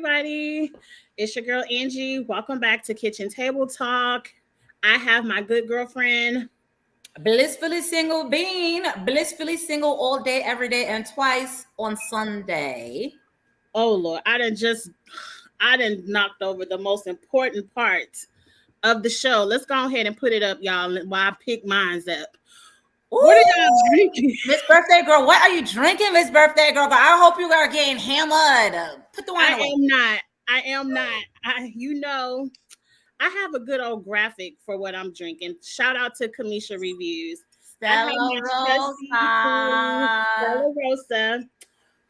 everybody. It's your girl Angie. Welcome back to Kitchen Table Talk. I have my good girlfriend, Blissfully single bean, blissfully single all day, every day, and twice on Sunday. oh Lord, I done knocked over the most important part of the show. Let's go ahead and put it up, y'all, while I pick mines up. What are y'all Ooh, drinking? Miss Birthday Girl, what are you drinking, Miss Birthday Girl? I hope you are getting hammered. Put the wine I away. am not. I am not. I have a good old graphic for what I'm drinking. Shout out to Kamisha Reviews. I have Stella my trusty Rosa. Stella Rosa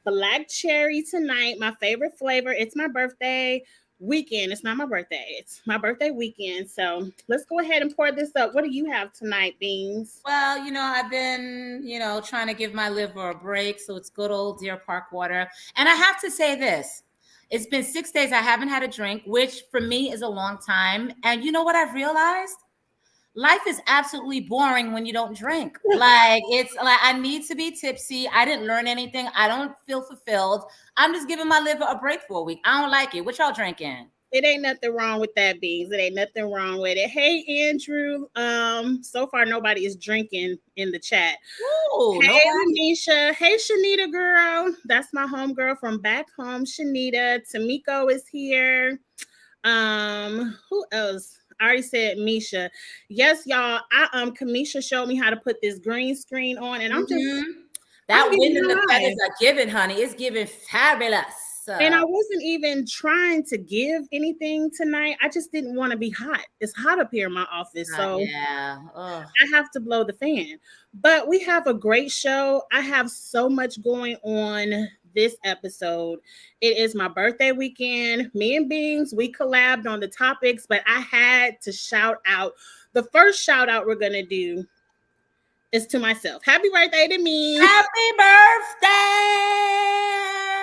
black cherry tonight. My favorite flavor. It's my birthday weekend. It's not my birthday. It's my birthday weekend. So let's go ahead and pour this up. What do you have tonight, Beans? Well, I've been, trying to give my liver a break. So it's good old Deer Park water. And I have to say this. It's been 6 days I haven't had a drink, which for me is a long time. And you know what I've realized? Life is absolutely boring when you don't drink. Like, it's like I need to be tipsy. I didn't learn anything. I don't feel fulfilled. I'm just giving my liver a break for a week. I don't like it. What y'all drinking? It ain't nothing wrong with that, Beans. It ain't nothing wrong with it. Hey, Andrew. So far nobody is drinking in the chat. Ooh, Hey, nobody. Lanisha. Hey, Shanita girl. That's my homegirl from back home, Shanita. Tamiko is here. Who else? I already said Misha. Yes, y'all. Kamisha showed me how to put this green screen on, and Mhm. I'm That giving wind and her the feathers mine. are giving, honey. It's giving fabulous. And I wasn't even trying to give anything tonight. I just didn't want to be hot. It's hot up here in my office, so Yeah. Ugh. I have to blow the fan. But we have a great show. I have so much going on this episode. It is my birthday weekend. Me and Beans, we collabed on the topics, but I had to shout out. The first shout out we're going to do is to myself. Happy birthday to me. Happy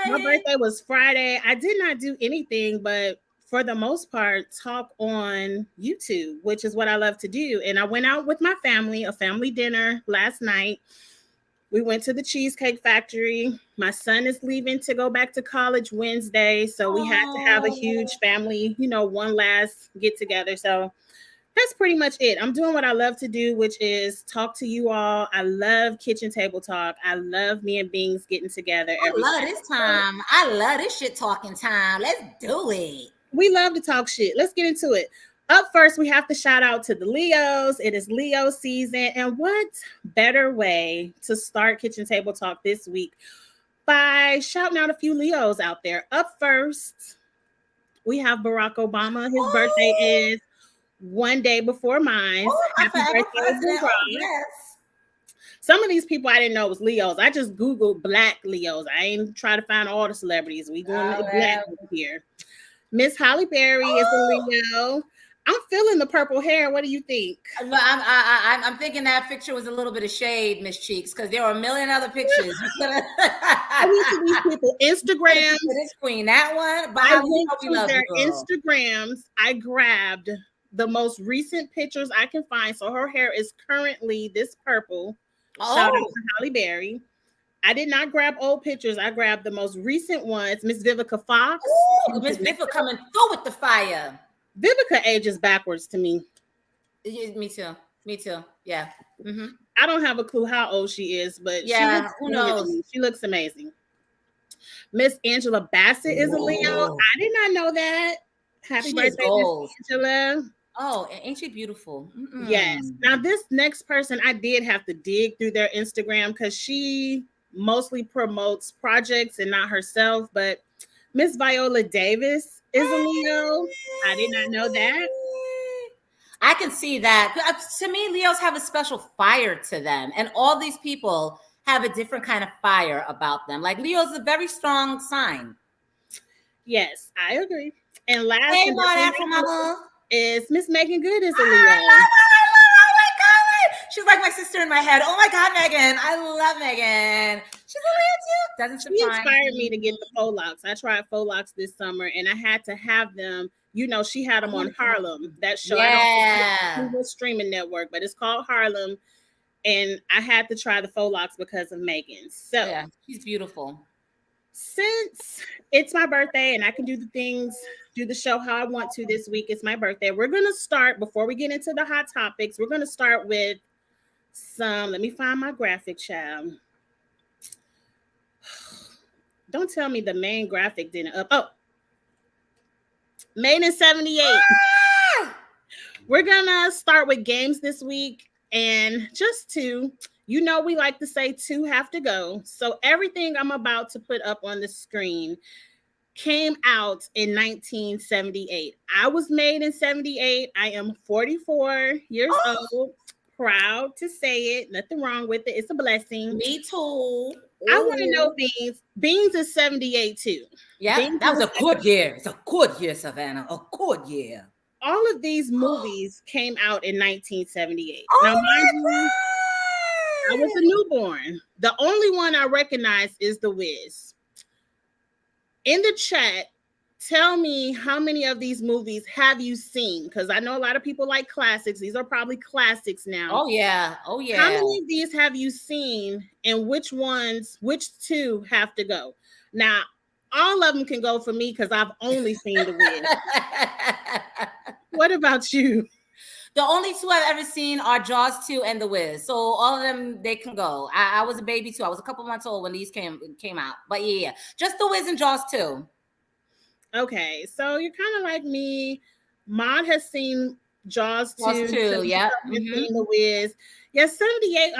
My birthday. birthday was Friday. I did not do anything, but for the most part, talk on YouTube, which is what I love to do. And I went out with my family, a family dinner last night. We went to the Cheesecake Factory. My son is leaving to go back to college Wednesday. So we had to have a Oh, huge family, one last get together. So that's pretty much it. I'm doing what I love to do, which is talk to you all. I love kitchen table talk. I love me and Beans getting together I every love this Saturday. time. I love this shit talking time. Let's do it. We love to talk shit. Let's get into it. Up first, we have to shout out to the Leos. It is Leo season. And what better way to start Kitchen Table Talk this week by shouting out a few Leos out there? Up first, we have Barack Obama. His birthday Oh, is one day before mine. my Happy forever birthday, president. Oh, Barack. yes. Some of these people I didn't know was Leos. I just Googled black Leos. I ain't try to find all the celebrities. We doing Oh, the black yeah. over here. Miss Holly Berry is a Oh, Leo. I'm feeling the purple hair. What do you think? I'm thinking that picture was a little bit of shade, Miss Cheeks, because there were a million other pictures. You could I went to these have people Instagrams. this queen, that one. But I how you went know we to love you, their girl. Instagrams. I grabbed the most recent pictures I can find. So her hair is currently this purple. Shout out Oh, to Holly Berry. I did not grab old pictures. I grabbed the most recent ones. Miss Vivica Fox. ooh, Miss Biffa coming through with the fire. Vivica ages backwards to me. Yeah, me too. Me too. Yeah. Mm-hmm. I don't have a clue how old she is, but she Yeah. looks Who younger than knows? me. She looks amazing. Miss Angela Bassett is a Leo. Ooh, I did not know that. Happy she is birthday, Miss goals. Angela. Oh, ain't she beautiful? Yes. Mm-mm. Now, this next person, I did have to dig through their Instagram because she mostly promotes projects and not herself. But Miss Viola Davis is a Leo. I did not know that. I can see that. To me, Leos have a special fire to them, and all these people have a different kind of fire about them. Like Leo's a very strong sign. Yes, I agree. And last Hey, and Mon definitely Afro not Mama. least is Miss Megan Good is a I Leo. love her. I love her. Oh my god. She's like my sister in my head. Oh my god, Megan. I love Megan. She's a Leo too. Doesn't She surprise inspired me to get me. the faux locks. I tried faux locks this summer and I had to have them. She had them I want on to try Harlem. them. That show, I don't Yeah. know streaming network, but it's called Harlem. And I had to try the faux locks because of Megan. So Yeah. She's beautiful. Since it's my birthday and I can do the show how I want to this week, it's my birthday. We're going to start, before we get into the hot topics, we're going to start with let me find my graphic, child. Don't tell me the main graphic didn't up. Oh, made in 78. We're gonna start with games this week, and just two. You know, we like to say two have to go. So everything I'm about to put up on the screen came out in 1978. I was made in 78. I am 44 years old. Proud to say it. Nothing wrong with it. It's a blessing. Me too. I want to know Beans. Beans is 78 too. Yeah, Beans that was a good year. It's a good year, Savannah. A good year. All of these movies came out in 1978. Oh, now, mind you, I was a newborn. The only one I recognize is The Wiz. In the chat, tell me how many of these movies have you seen? Because I know a lot of people like classics. These are probably classics now. Oh, yeah. Oh, yeah. How many of these have you seen, and which two have to go? Now, all of them can go for me because I've only seen The Wiz. What about you? The only two I've ever seen are Jaws 2 and The Wiz. So all of them, they can go. I was a baby too. I was a couple months old when these came out. But yeah, just The Wiz and Jaws 2. Okay, so you're kind of like me. Maud has seen Jaws 2. Jaws 2, yeah. Seen The Wiz. Yeah, 78,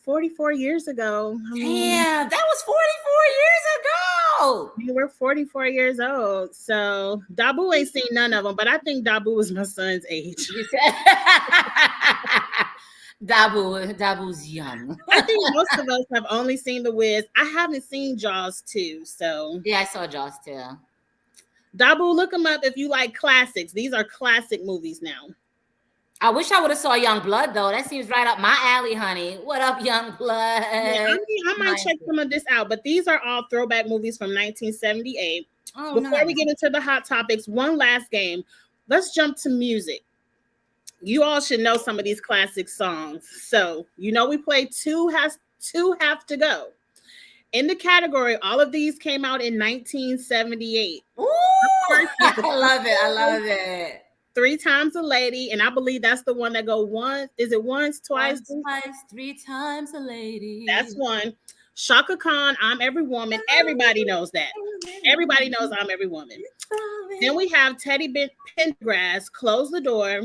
44 years ago. Damn, that was 44 years ago. You were 44 years old. So Dabu ain't seen none of them, but I think Dabu was my son's age. Dabu's young. I think most of us have only seen The Wiz. I haven't seen Jaws 2, so. Yeah, I saw Jaws 2. Dabu, look them up if you like classics. These are classic movies now. I wish I would have saw Young Blood, though. That seems right up my alley, honey. What up, Young Blood? Yeah, I might check some of this out, but these are all throwback movies from 1978. Before we get into the hot topics, one last game. Let's jump to music. You all should know some of these classic songs. So, we play two have to go. In the category, all of these came out in 1978. Ooh, I love it. Three Times a Lady, and I believe that's the one that go once. Is it once, twice? Twice, three times a lady. That's one. Shaka Khan, I'm Every Woman. Everybody knows that. Everybody knows I'm Every Woman. Then we have Teddy Pendergrass, Close the Door.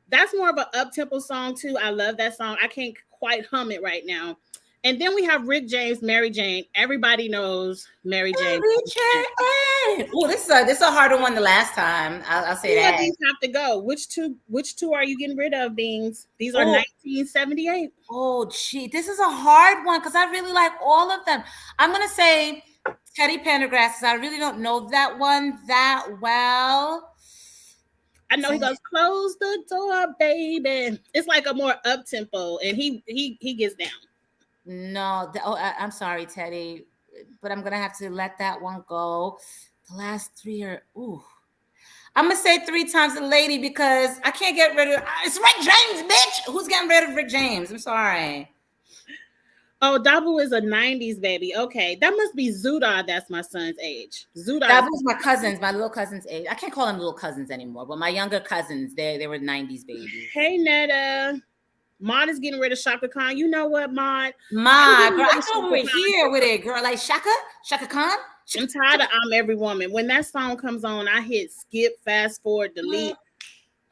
That's more of an up-tempo song too. I love that song. I can't quite hum it right now. And then we have Rick James, Mary Jane. Everybody knows Mary Jane. Oh, this is a harder one the last time. I'll say that. These have to go. Which two are you getting rid of, Beans? These are 1978. Oh, gee, this is a hard one because I really like all of them. I'm gonna say Teddy Pendergrass because I really don't know that one that well. I know he goes, close the door, baby. It's like a more up tempo, and he gets down. No, I'm sorry, Teddy, but I'm gonna have to let that one go. The last three are I'm gonna say Three Times a Lady because I can't get rid of it's Rick James, bitch. Who's getting rid of Rick James? I'm sorry. Oh, Dabu is a 90s baby. Okay, that must be Zuda. That's my son's age. Dabu's my little cousin's age. I can't call them little cousins anymore, but my younger cousins, they were 90s babies. Hey, Netta. Maud is getting rid of Shaka Khan. You know what, Maud? Girl, I thought we were here with it, girl. Like Shaka Khan. I'm tired of I'm Every Woman. When that song comes on, I hit skip, fast forward, delete.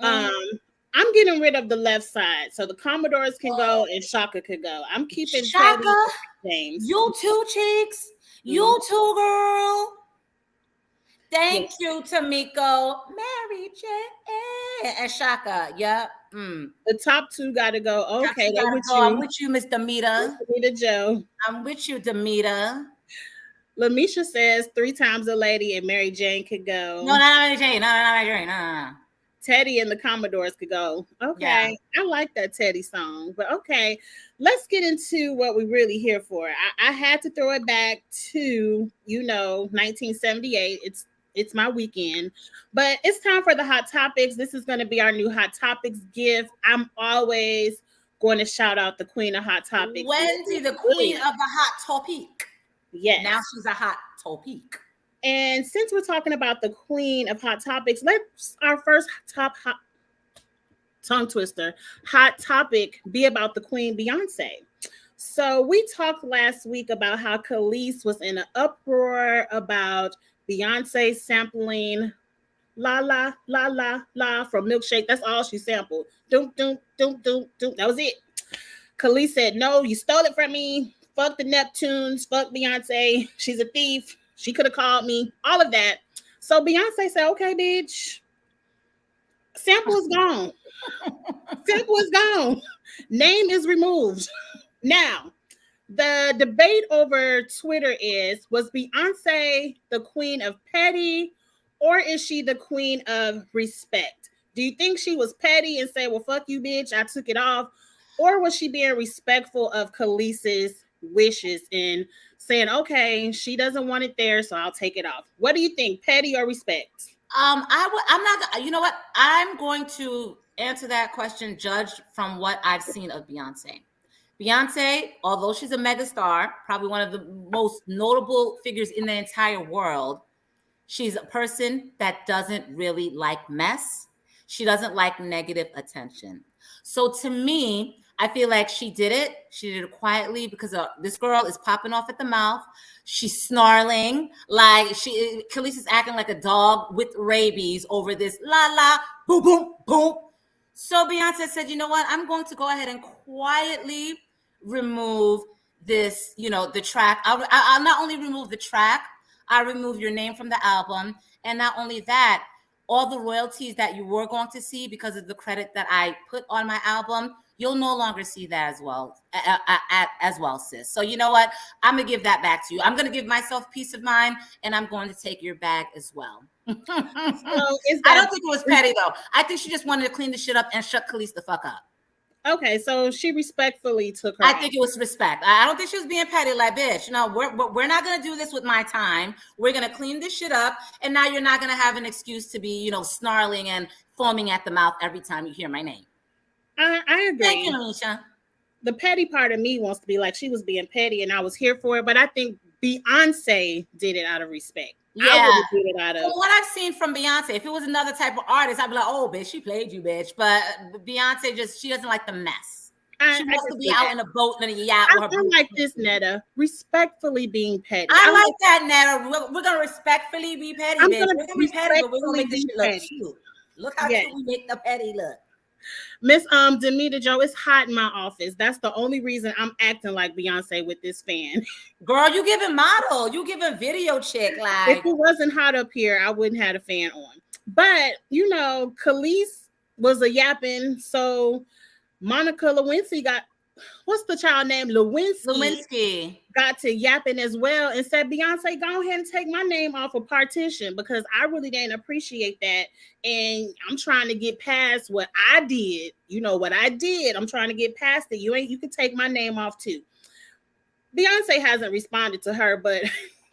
I'm getting rid of the left side, so the Commodores can go and Shaka could go. I'm keeping Shaka. James. You too, cheeks. You too, girl. Thank you, Tamiko, Mary J, and Shaka. Yep. The top two got to go. Okay, I'm with you, Miss Demita. Demita Joe. I'm with you, Demita. Lamisha says Three Times a Lady and Mary Jane could go. No, not Mary Jane. No, Mary Jane. No. Teddy and the Commodores could go. Okay, yeah. I like that Teddy song. But okay, let's get into what we're really here for. I had to throw it back to 1978. It's my weekend, but it's time for the hot topics. This is going to be our new hot topics gift. I'm always going to shout out the queen of hot topics, Wendy, the queen of the hot topic. Yes. Now she's a hot topic. And since we're talking about the queen of hot topics, let's our first top hot tongue twister hot topic be about the queen Beyonce. So we talked last week about how Khalees was in an uproar about Beyonce sampling la la la la la from Milkshake. That's all she sampled. Doom doom doom doom doom. That was it. Khalees said, "No, you stole it from me. Fuck the Neptunes. Fuck Beyonce. She's a thief. She could have called me." All of that. So Beyonce said, "Okay, bitch. Sample is gone. Sample is gone. Name is removed." Now, the debate over Twitter is, was Beyonce the queen of petty, or is she the queen of respect? Do you think she was petty and said, "Well, fuck you, bitch, I took it off"? Or was she being respectful of Khalees's wishes and saying, "Okay, she doesn't want it there, so I'll take it off"? What do you think, petty or respect? I'm not, you know what? I'm going to answer that question judged from what I've seen of Beyonce. Beyonce, although she's a megastar, probably one of the most notable figures in the entire world, she's a person that doesn't really like mess. She doesn't like negative attention. So to me, I feel like she did it. She did it quietly because this girl is popping off at the mouth. She's snarling like Khalees is acting like a dog with rabies over this la la boom boom boom. So Beyonce said, "You know what? I'm going to go ahead and quietly remove this. The track. I'll not only remove the track, I'll remove your name from the album, and not only that, all the royalties that you were going to see because of the credit that I put on my album, you'll no longer see that as well, sis. So you know what? I'm gonna give that back to you. I'm gonna give myself peace of mind, and I'm going to take your bag as well." So I don't think it was petty though. I think she just wanted to clean the shit up and shut Khalees the fuck up. Okay, so she respectfully took her I off. think it was respect. I don't think she was being petty, like, bitch, we're not gonna do this with my time. We're gonna clean this shit up, and now you're not gonna have an excuse to be, snarling and foaming at the mouth every time you hear my name. I agree. Thank you, Alicia. The petty part of me wants to be like, she was being petty and I was here for it, but I think Beyonce did it out of respect. Yeah. I would did it out of what I've seen from Beyonce, if it was another type of artist, I'd be like, "Oh, bitch, she played you, bitch." But Beyonce she doesn't like the mess. She wants to be out in a boat and a yacht. I like this, Netta. Respectfully being petty. I like that, Netta. We're gonna respectfully be petty, bitch. We're gonna be petty, but we're gonna make this shit look cute. Look how cute we make the petty look. Miss Demeter Joe, it's hot in my office. That's the only reason I'm acting like Beyonce with this fan. Girl, you giving model. You giving video chick. Like, if it wasn't hot up here, I wouldn't have a fan on. But, Khalees was a yapping. So Monica Lewinsky what's the child name? Lewinsky got to yapping as well and said, "Beyonce, go ahead and take my name off of partition because I really didn't appreciate that. And I'm trying to get past what I did. What I did. I'm trying to get past it. You can take my name off too." Beyonce hasn't responded to her, but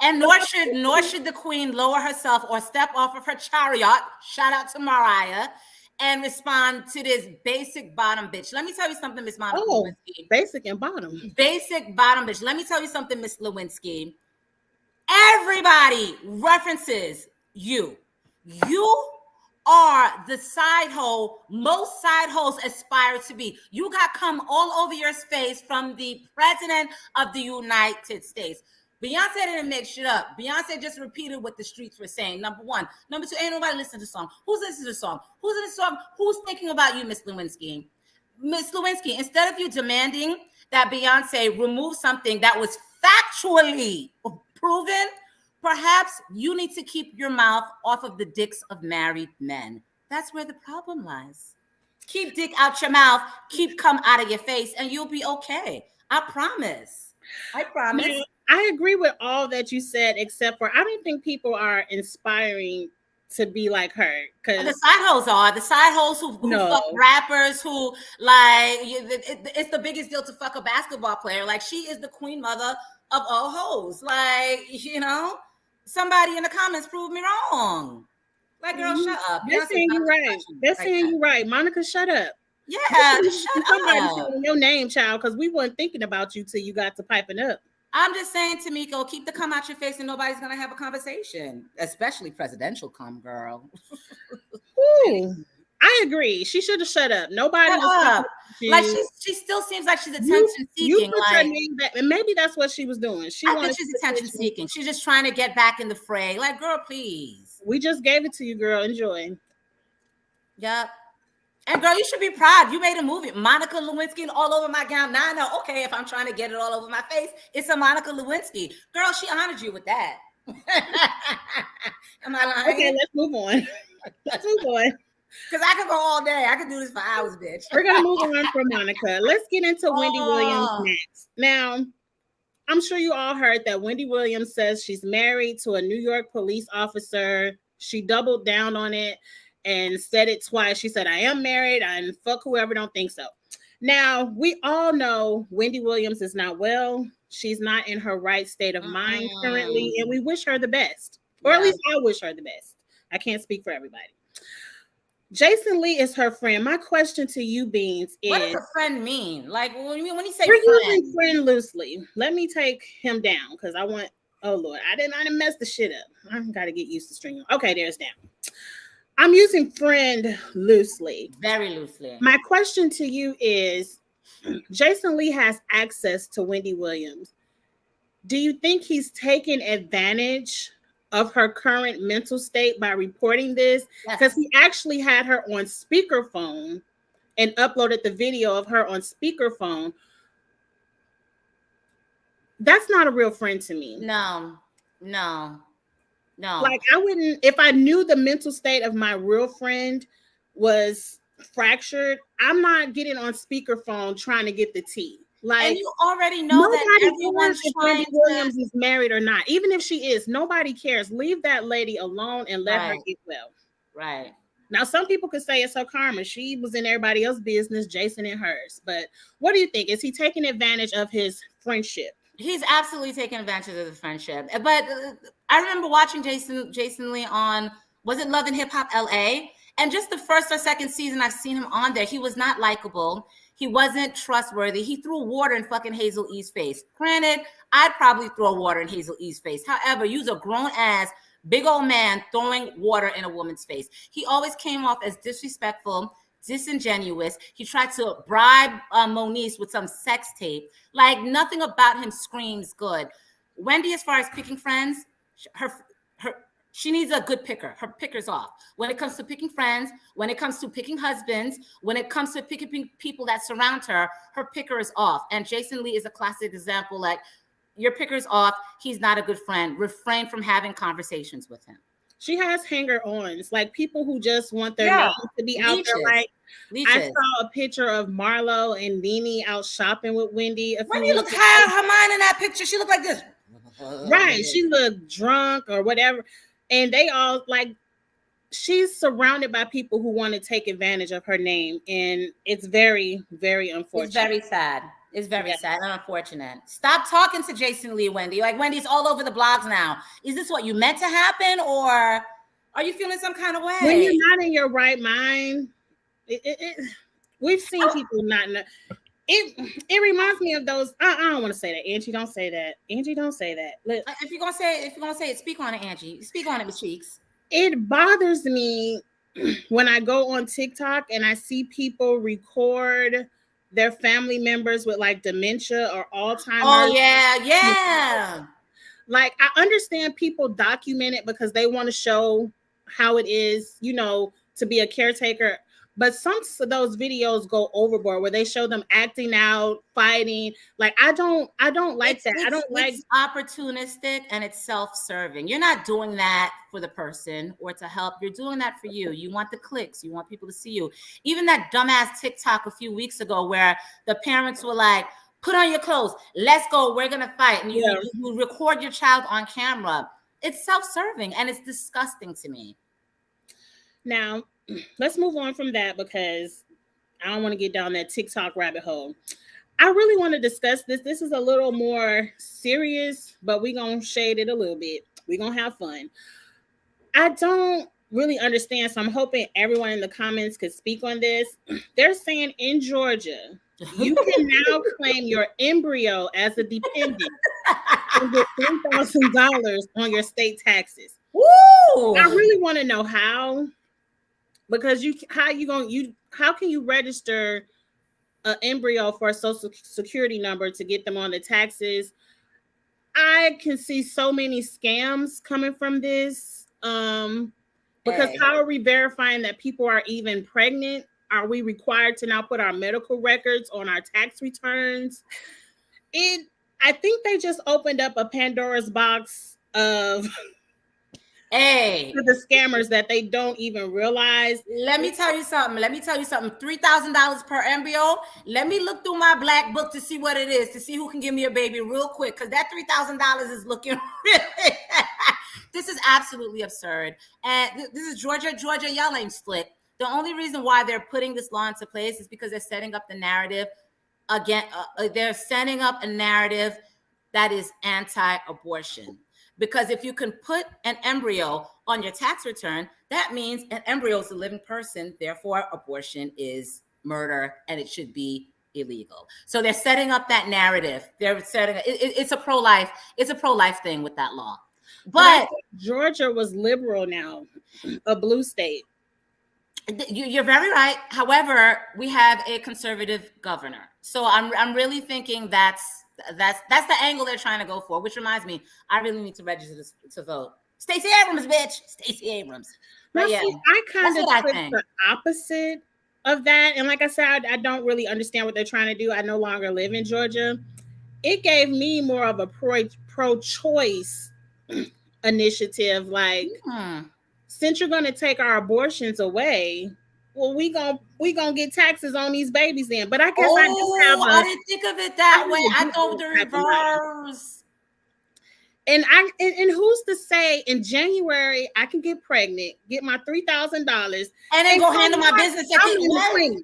and nor should the queen lower herself or step off of her chariot. Shout out to Mariah. And respond to this basic bottom bitch. Let me tell you something, Miss Monica Lewinsky. Basic and bottom. Basic bottom bitch. Let me tell you something, Miss Lewinsky. Everybody references you. You are the side hoe most side hoes aspire to be. You got come all over your face from the president of the United States. Beyonce didn't make shit up. Beyonce just repeated what the streets were saying. Number one. Number two, ain't nobody listening to the song. Who's listening to the song? Who's in the song? Who's thinking about you, Miss Lewinsky? Miss Lewinsky, instead of you demanding that Beyonce remove something that was factually proven, perhaps you need to keep your mouth off of the dicks of married men. That's where the problem lies. Keep dick out your mouth, keep cum out of your face, and you'll be okay. I promise. I promise. Yeah. I agree with all that you said, except for I don't think people are inspiring to be like her. Because the side hoes are the side hoes who fuck rappers, who like it's the biggest deal to fuck a basketball player. Like, she is the queen mother of all hoes. Like, somebody in the comments prove me wrong. Like, girl, shut up. They're saying you're right. They're saying you're right. Monica, shut up. Yeah, shut up. Your name, child, because we weren't thinking about you till you got to piping up. I'm just saying, Tamiko, keep the cum out your face and nobody's going to have a conversation, especially presidential cum, girl. Ooh, I agree. She should have shut up. Nobody Shut was talking up. about you. Like she still seems like she's You attention you seeking. put your Like name back, and maybe that's what she was doing. She I think wanted she's to attention seeking. She's just trying to get back in the fray. Like, girl, please. We just gave it to you, girl. Enjoy. Yep. And girl, you should be proud. You made a movie. Monica Lewinsky all over my gown. Now I know, okay, if I'm trying to get it all over my face, it's a Monica Lewinsky. Girl, she honored you with that. Am I lying? Okay, let's move on. Let's move on. Because I could go all day. I could do this for hours, bitch. We're going to move on from Monica. Let's get into Wendy Williams next. Now, I'm sure you all heard that Wendy Williams says she's married to a New York police officer. She doubled down on it and said it twice. She said, I am married and fuck whoever don't think so. Now, we all know Wendy Williams is not well. She's not in her right state of mind currently, and we wish her the best. Or at least I wish her the best. I can't speak for everybody. Jason Lee is her friend. My question to you, Beans, is... What does a friend mean? Like, when you say we're friend... using friend loosely. Let me take him down, because I want... Oh, Lord. I didn't mess the shit up. I got to get used to stringing. Okay, there's down. I'm using friend loosely. Very loosely. My question to you is, Jason Lee has access to Wendy Williams. Do you think he's taking advantage of her current mental state by reporting this? Because he actually had her on speakerphone and uploaded the video of her on speakerphone. That's not a real friend to me. No. Like, I wouldn't, if I knew the mental state of my real friend was fractured, I'm not getting on speakerphone trying to get the tea. Like, and you already know that everyone's trying to... Williams is married or not. Even if she is, nobody cares. Leave that lady alone and let her get well. Right. Now, some people could say it's her karma. She was in everybody else's business, Jason and hers. But what do you think? Is he taking advantage of his friendship? He's absolutely taking advantage of the friendship. But I remember watching Jason Lee on, was it Love and Hip Hop LA? And just the first or second season I've seen him on there, he was not likable. He wasn't trustworthy. He threw water in fucking Hazel E's face. Granted, I'd probably throw water in Hazel E's face. However, you's a grown-ass, big old man throwing water in a woman's face. He always came off as disrespectful, disingenuous. He tried to bribe Moniece with some sex tape. Like, nothing about him screams good. Wendy, as far as picking friends, she needs a good picker. Her picker's off. When it comes to picking friends, when it comes to picking husbands, when it comes to picking people that surround her, her picker is off. And Jason Lee is a classic example. Like, your picker's off. He's not a good friend. Refrain from having conversations with him. She has hanger-ons, like people who just want their name to be out there. Like, I saw a picture of Marlo and Nene out shopping with Wendy. When you look her mind in that picture, she looked like this. Right. She looked drunk or whatever. And they all, like, she's surrounded by people who want to take advantage of her name. And it's very, very unfortunate. It's very sad. It's very sad and unfortunate. Stop talking to Jason Lee, Wendy. Like, Wendy's all over the blogs now. Is this what you meant to happen, or are you feeling some kind of way? When you're not in your right mind, we've seen people not know. It reminds me of those. I don't want to say that. Angie, don't say that. Angie, don't say that. If you're gonna say it, speak on it, Angie. Speak on it, Miss Cheeks. It bothers me when I go on TikTok and I see people record their family members with like dementia or Alzheimer's. Oh yeah. Like, I understand people document it because they want to show how it is, to be a caretaker. But some of those videos go overboard where they show them acting out, fighting. Like, I don't like that. I don't like. It's opportunistic and it's self-serving. You're not doing that for the person or to help. You're doing that for you. You want the clicks. You want people to see you. Even that dumbass TikTok a few weeks ago where the parents were like, put on your clothes. Let's go. We're going to fight. And you record your child on camera. It's self-serving and it's disgusting to me. Now, let's move on from that because I don't want to get down that TikTok rabbit hole. I really want to discuss this. This is a little more serious, but we're going to shade it a little bit. We're going to have fun. I don't really understand, so I'm hoping everyone in the comments could speak on this. They're saying in Georgia, You can now claim your embryo as a dependent and get $3,000 on your state taxes. Woo! I really want to know how, because how can you register an embryo for a social security number to get them on the taxes? I can see so many scams coming from this. Because how are we verifying that people are even pregnant? Are we required to now put our medical records on our tax returns? I think they just opened up a Pandora's box of the scammers that they don't even realize. Let me tell you something. $3,000 per embryo. Let me look through my black book to see what it is, to see who can give me a baby real quick, because that $3,000 is looking really. This is absolutely absurd. And this is Georgia. Y'all ain't split. The only reason why they're putting this law into place is because they're setting up the narrative again. They're setting up a narrative that is anti-abortion. Because if you can put an embryo on your tax return, that means an embryo is a living person. Therefore, abortion is murder and it should be illegal. So they're setting up that narrative. It's a pro-life. It's a pro-life thing with that law. But Georgia was liberal now, a blue state. You're very right. However, we have a conservative governor. So I'm really thinking that's the angle they're trying to go for, which reminds me, I really need to register to vote. Stacey Abrams, bitch. Stacey Abrams. But yeah, I kind of think the opposite of that. And like I said, I don't really understand what they're trying to do. I no longer live in Georgia. It gave me more of a pro-choice initiative. Like, since you're going to take our abortions away, well, we gonna get taxes on these babies then. But I guess I didn't think of it that way. I thought the reverse. And who's to say in January I can get pregnant, get my $3,000, and then go handle my business at the clinic.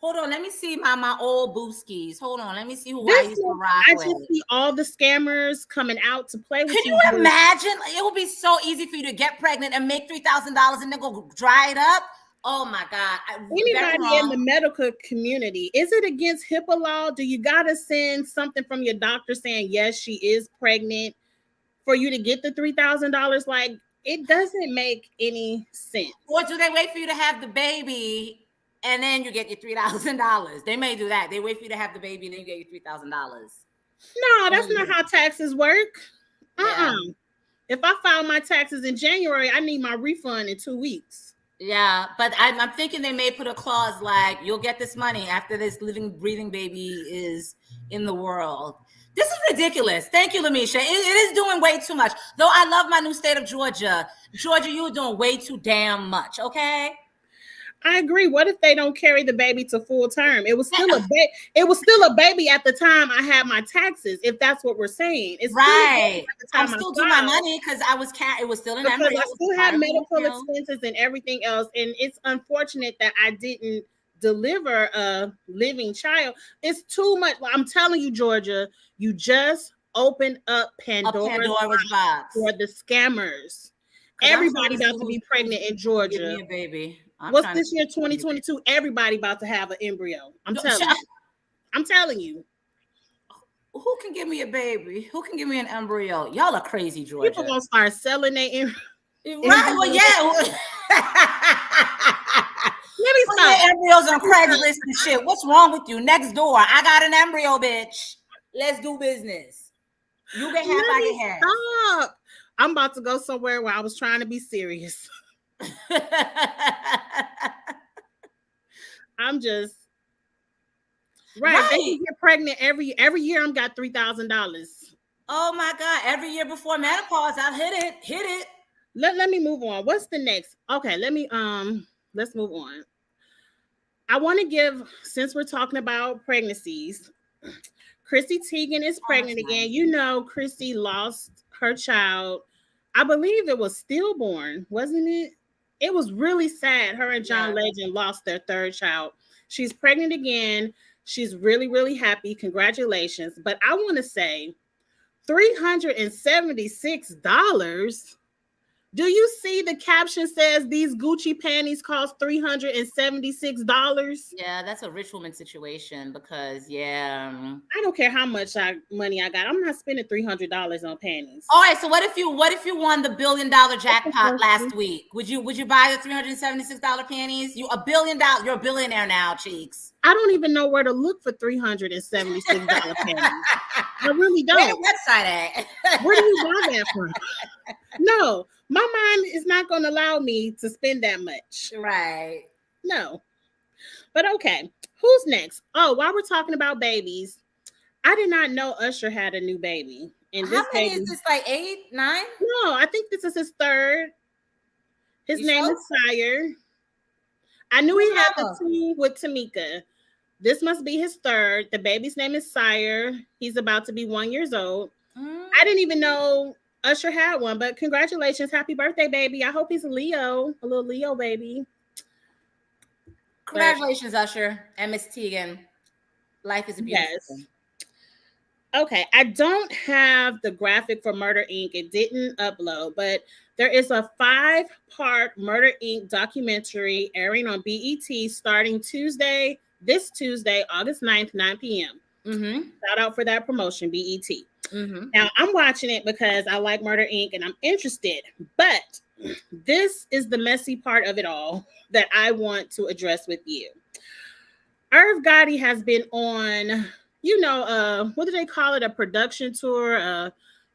Hold on, let me see my old booskies. Hold on, let me see who I used to rock with. I just see all the scammers coming out to play with you. Can you imagine? It would be so easy for you to get pregnant and make $3,000 and then go dry it up. Oh my God. Anybody in the medical community, is it against HIPAA law? Do you got to send something from your doctor saying, yes, she is pregnant for you to get the $3,000? Like, it doesn't make any sense. Or do they wait for you to have the baby and then you get your $3,000? They may do that. They wait for you to have the baby and then you get your $3,000. No, that's not how taxes work. Yeah. If I file my taxes in January, I need my refund in 2 weeks. Yeah, but I'm thinking they may put a clause like, you'll get this money after this living, breathing baby is in the world. This is ridiculous. Thank you, Lamisha. It is doing way too much. Though I love my new state of Georgia. Georgia, you're doing way too damn much, okay? I agree. What if they don't carry the baby to full term? It was still a baby. It was still a baby at the time I had my taxes. If that's what we're saying, it's right. I'm still doing my money because it was still an embryo. I still have medical expenses and everything else, and it's unfortunate that I didn't deliver a living child. It's too much. I'm telling you, Georgia, you just opened up Pandora's box for the scammers. Everybody about to be pregnant in Georgia. Give me a baby. What's this year, 2022? Everybody about to have an embryo. I'm telling you. Who can give me a baby? Who can give me an embryo? Y'all are crazy, Georgia. People gonna start selling their right? Well, yeah. Let me stop. Embryos on Craigslist and shit. What's wrong with you? Next door. I got an embryo, bitch. Let's do business. You get half, I get half. Stop. I'm about to go somewhere where I was trying to be serious. I'm just right. They can get pregnant every year. I'm got $3,000. Oh my God! Every year before menopause, I'll hit it. Let me move on. What's the next? Okay, let's move on. I want to give, since we're talking about pregnancies, Chrissy Teigen is pregnant again. You know, Chrissy lost her child. I believe it was stillborn, wasn't it? It was really sad. Her and John Legend lost their third child. She's pregnant again. She's really, really happy. Congratulations. But I want to say $376 Do you see the caption says these Gucci panties cost $376? Yeah, that's a rich woman situation because I don't care how much money I got. I'm not spending $300 on panties. All right, so what if you won the $1 billion jackpot last week? Would you buy the $376 panties? $1 billion. You're a billionaire now, Cheeks. I don't even know where to look for $376 panties. I really don't. Where your website at? Where do you buy that from? No, my mind is not going to allow me to spend that much. Right. No. But okay, who's next? Oh, while we're talking about babies, I did not know Usher had a new baby. And how many is this? Like 8, 9? No, I think this is his third. His name is Sire. I knew he had the 2 with Tamika. This must be his third. The baby's name is Sire. He's about to be 1 year old. I didn't even know Usher had one, but congratulations. Happy birthday, baby. I hope he's a Leo, a little Leo baby. Congratulations, Usher and Miss Tegan. Life is beautiful. Yes. Okay, I don't have the graphic for Murder Inc. It didn't upload, but there is a 5-part Murder Inc. documentary airing on BET starting this Tuesday, August 9th, 9 p.m. Shout out for that promotion, BET. Now, I'm watching it because I like Murder Inc. and I'm interested, but this is the messy part of it all that I want to address with you. Irv Gotti has been on, what do they call it? A production tour,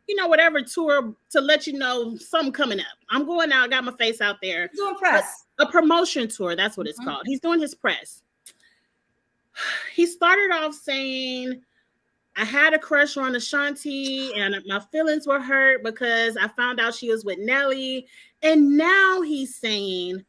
whatever tour to let you know something coming up. I'm going out, got my face out there. Doing press. A promotion tour, that's what it's called. He's doing his press. He started off saying, I had a crush on Ashanti and my feelings were hurt because I found out she was with Nelly. And now he's saying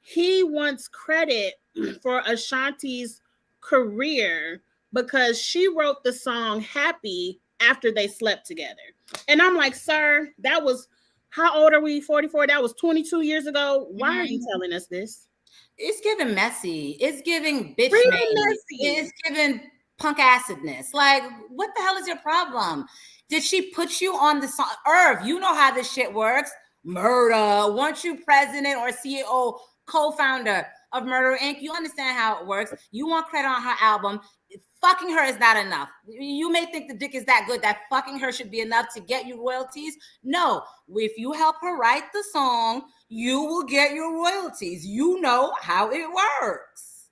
he wants credit for Ashanti's career because she wrote the song Happy after they slept together. And I'm like, sir, that was, how old are we? 44? That was 22 years ago. Why are you telling us this? It's giving messy. It's giving bitch messy. It's giving punk acidness. Like, what the hell is your problem? Did she put you on the song? Irv, you know how this shit works. Murder. Weren't you president or CEO, co-founder of Murder Inc.? You understand how it works. You want credit on her album. Fucking her is not enough. You may think the dick is that good that fucking her should be enough to get you royalties. No, if you help her write the song, you will get your royalties. You know how it works.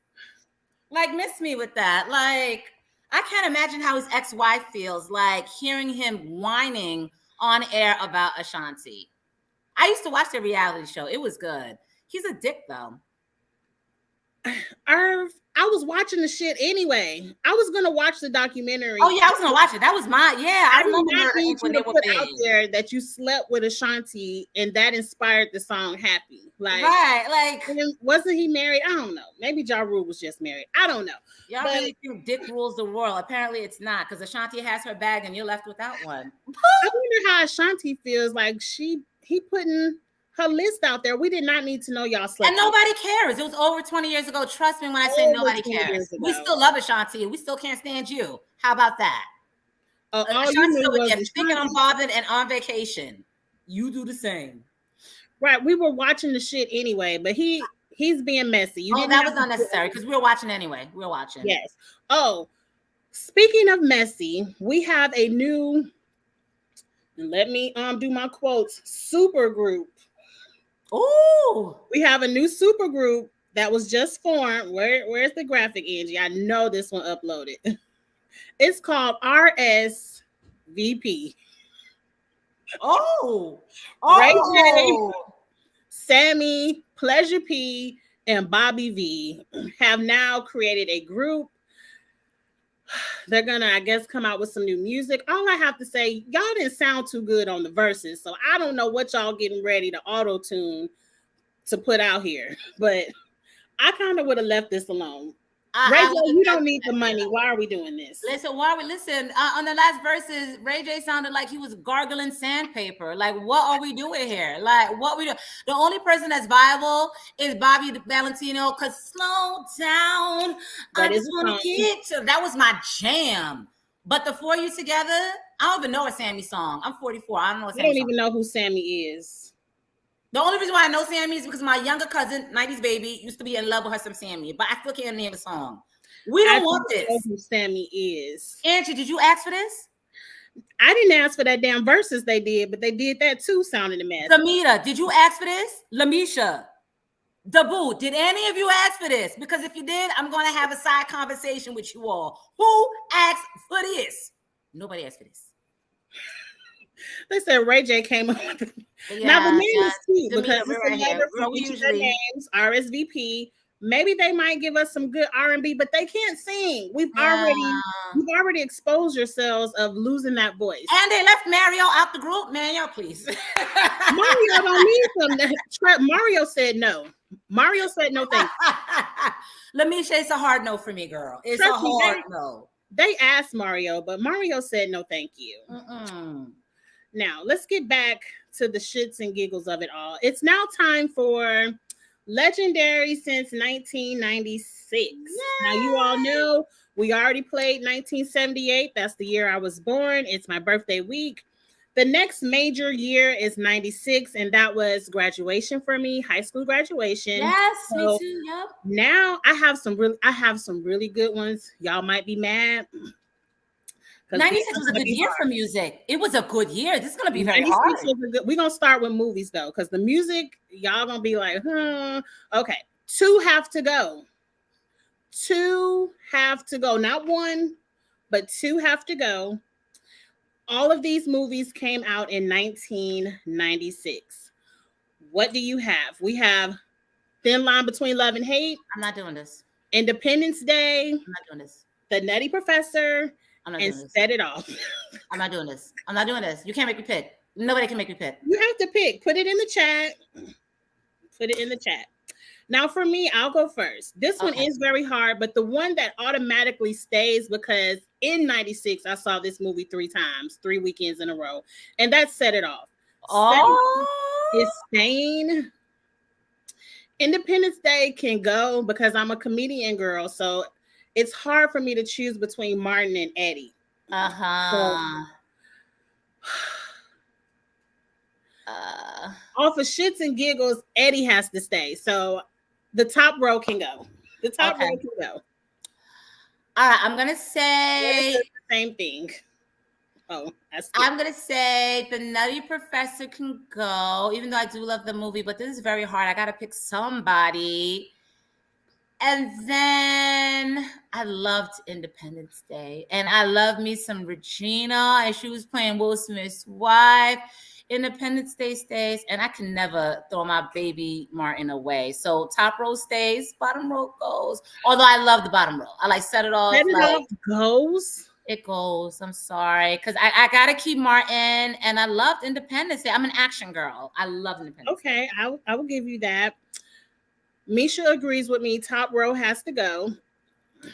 Like, miss me with that. Like, I can't imagine how his ex-wife feels like hearing him whining on air about Ashanti. I used to watch the reality show. It was good. He's a dick, though. Irv, I was watching the shit anyway. I was gonna watch the documentary. Oh yeah, I was gonna watch it. That was my I remember when they were big. Out there that you slept with Ashanti and that inspired the song Happy. Like, right, like, wasn't he married? I don't know. Maybe Ja Rule was just married. I don't know. Y'all really think dick rules the world? Apparently, it's not, because Ashanti has her bag and you're left without one. I wonder how Ashanti feels. Like he putting her list out there. We did not need to know y'all slept. And nobody cares. It was over 20 years ago. Trust me when I say nobody cares. We still love Ashanti. We still can't stand you. How about that? Ashanti still with you, thinking I'm bothered and on vacation. You do the same. Right. We were watching the shit anyway, but he's being messy. That was unnecessary because we were watching anyway. We were watching. Yes. Oh, speaking of messy, we have a new, let me do my quotes, super group. Oh, we have a new super group that was just formed. Where's the graphic, Angie? I know this one uploaded. It's called RSVP. Oh, Ray J, Sammy, Pleasure P, and Bobby V have now created a group. They're gonna, I guess, come out with some new music. All I have to say, y'all didn't sound too good on the verses, so I don't know what y'all getting ready to auto-tune to put out here, but I kind of would have left this alone. Ray J, you don't need the money. Why are we doing this? Listen, on the last verses, Ray J sounded like he was gargling sandpaper. Like, what are we doing here? Like, what we do? The only person that's viable is Bobby Valentino, because slow down. I just want to get to. That was my jam. But the four of you together, I don't even know a Sammy song. I'm 44. I don't know what Sammy I don't even know who Sammy is. The only reason why I know Sammy is because my younger cousin, 90s baby, used to be in love with her some Sammy, but I still can't name a song. We don't want this. Who Sammy is. Angie, did you ask for this? I didn't ask for that damn verses they did, but they did that too, sounding a mess. Damita, did you ask for this? Lamisha, Dabu, did any of you ask for this? Because if you did, I'm going to have a side conversation with you all. Who asked for this? Nobody asked for this. They said Ray J came up with it. Now the name is cute because it's another from each of their names, RSVP. Maybe they might give us some good R&B, but they can't sing. We've already exposed yourselves of losing that voice. And they left Mario out the group. Mario, please. Mario don't need some. Mario said no. Mario said no thank you. Lamisha, it's a hard no for me, girl. It's a hard no. They asked Mario, but Mario said no thank you. Now, let's get back to the shits and giggles of it all. It's now time for Legendary since 1996. Yay! Now, you all know we already played 1978. That's the year I was born. It's my birthday week. The next major year is 96, and that was graduation for me, high school graduation. Yes, so me too. Yep. Now I have some really good ones. Y'all might be mad. 96 was a good year for music. It was a good year. This is going to be very hard. We're going to start with movies, though, because the music, y'all going to be like, Okay. 2 have to go. 2 have to go. Not 1, but 2 have to go. All of these movies came out in 1996. What do you have? We have Thin Line Between Love and Hate. I'm not doing this. Independence Day. I'm not doing this. The Nutty Professor. And set it off. I'm not doing this. I'm not doing this. You can't make me pick. Nobody can make me pick. You have to pick. Put it in the chat. Put it in the chat. Now, for me, I'll go first. This one is very hard, but the one that automatically stays because in 96, I saw this movie 3 times, 3 weekends in a row, and that Set It Off. It's staying. Independence Day can go because I'm a comedian girl, so it's hard for me to choose between Martin and Eddie. Off of shits and giggles, Eddie has to stay. So the top row can go. The top row can go. All right, I'm gonna say the same thing. I'm gonna say the Nutty Professor can go, even though I do love the movie, but this is very hard. I gotta pick somebody. And then I loved Independence Day. And I love me some Regina. And she was playing Will Smith's wife. Independence Day stays. And I can never throw my baby Martin away. So top row stays, bottom row goes. Although I love the bottom row. I Set It Off. Set It Off goes. It goes. I'm sorry. Because I got to keep Martin. And I loved Independence Day. I'm an action girl. I love Independence Day. Okay. I will give you that. Misha agrees with me. Top row has to go.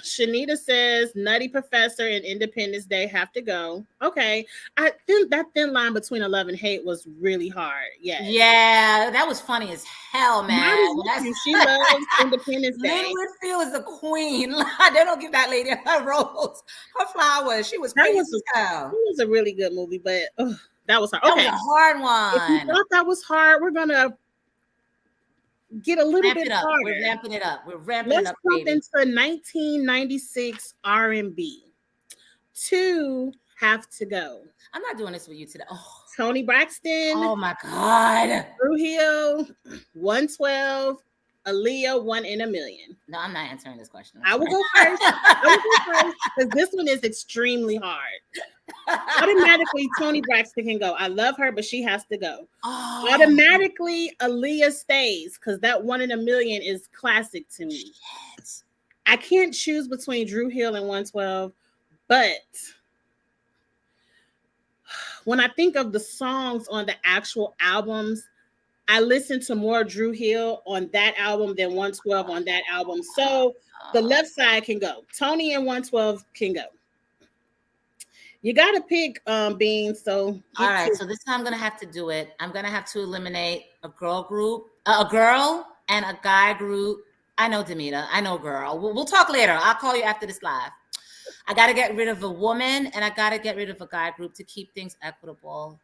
Shanita says Nutty Professor and Independence Day have to go. Okay. I think that thin line between love and hate was really hard. Yeah, that was funny as hell, man. She loves Independence Day. Lynn Whitfield is a queen. They don't give that lady her rose, her flowers. She was crazy as hell. It was a really good movie, but that was hard. Okay. That was a hard one. If you thought that was hard, we're gonna get a little bit harder. We're ramping it up. Let's jump into 1996 R&B. 2 have to go. I'm not doing this with you today. Toni Braxton. Oh my God. Dru Hill, 112. Aaliyah, 1 in a Million. No, I'm not answering this question. I will go first. Because this one is extremely hard. Automatically, Toni Braxton can go. I love her, but she has to go. Automatically, Aaliyah stays because that 1 in a Million is classic to me. Shit. I can't choose between Dru Hill and 112, but when I think of the songs on the actual albums, I listen to more Dru Hill on that album than 112 on that album. So the left side can go. Toni and 112 can go. You got to pick Beans. So all right. So this time I'm going to have to do it. I'm going to have to eliminate a girl and a guy group. I know Demita. I know girl. We'll talk later. I'll call you after this live. I got to get rid of a woman and I got to get rid of a guy group to keep things equitable.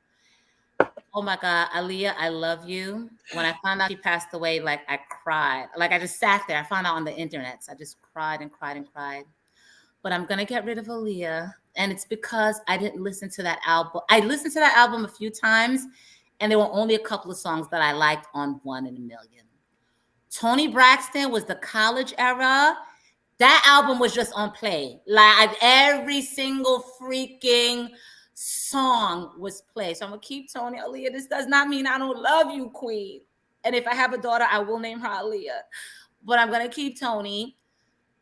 Oh my God, Aaliyah, I love you. When I found out she passed away, like I cried. Like I just sat there. I found out on the internet. So I just cried and cried and cried. But I'm gonna get rid of Aaliyah. And it's because I didn't listen to that album. I listened to that album a few times, and there were only a couple of songs that I liked on One in a Million. Toni Braxton was the college era. That album was just on play. Like every single freaking song was played. So I'm gonna keep Toni. Aaliyah, this does not mean I don't love you, Queen. And if I have a daughter, I will name her Aaliyah. But I'm gonna keep Toni.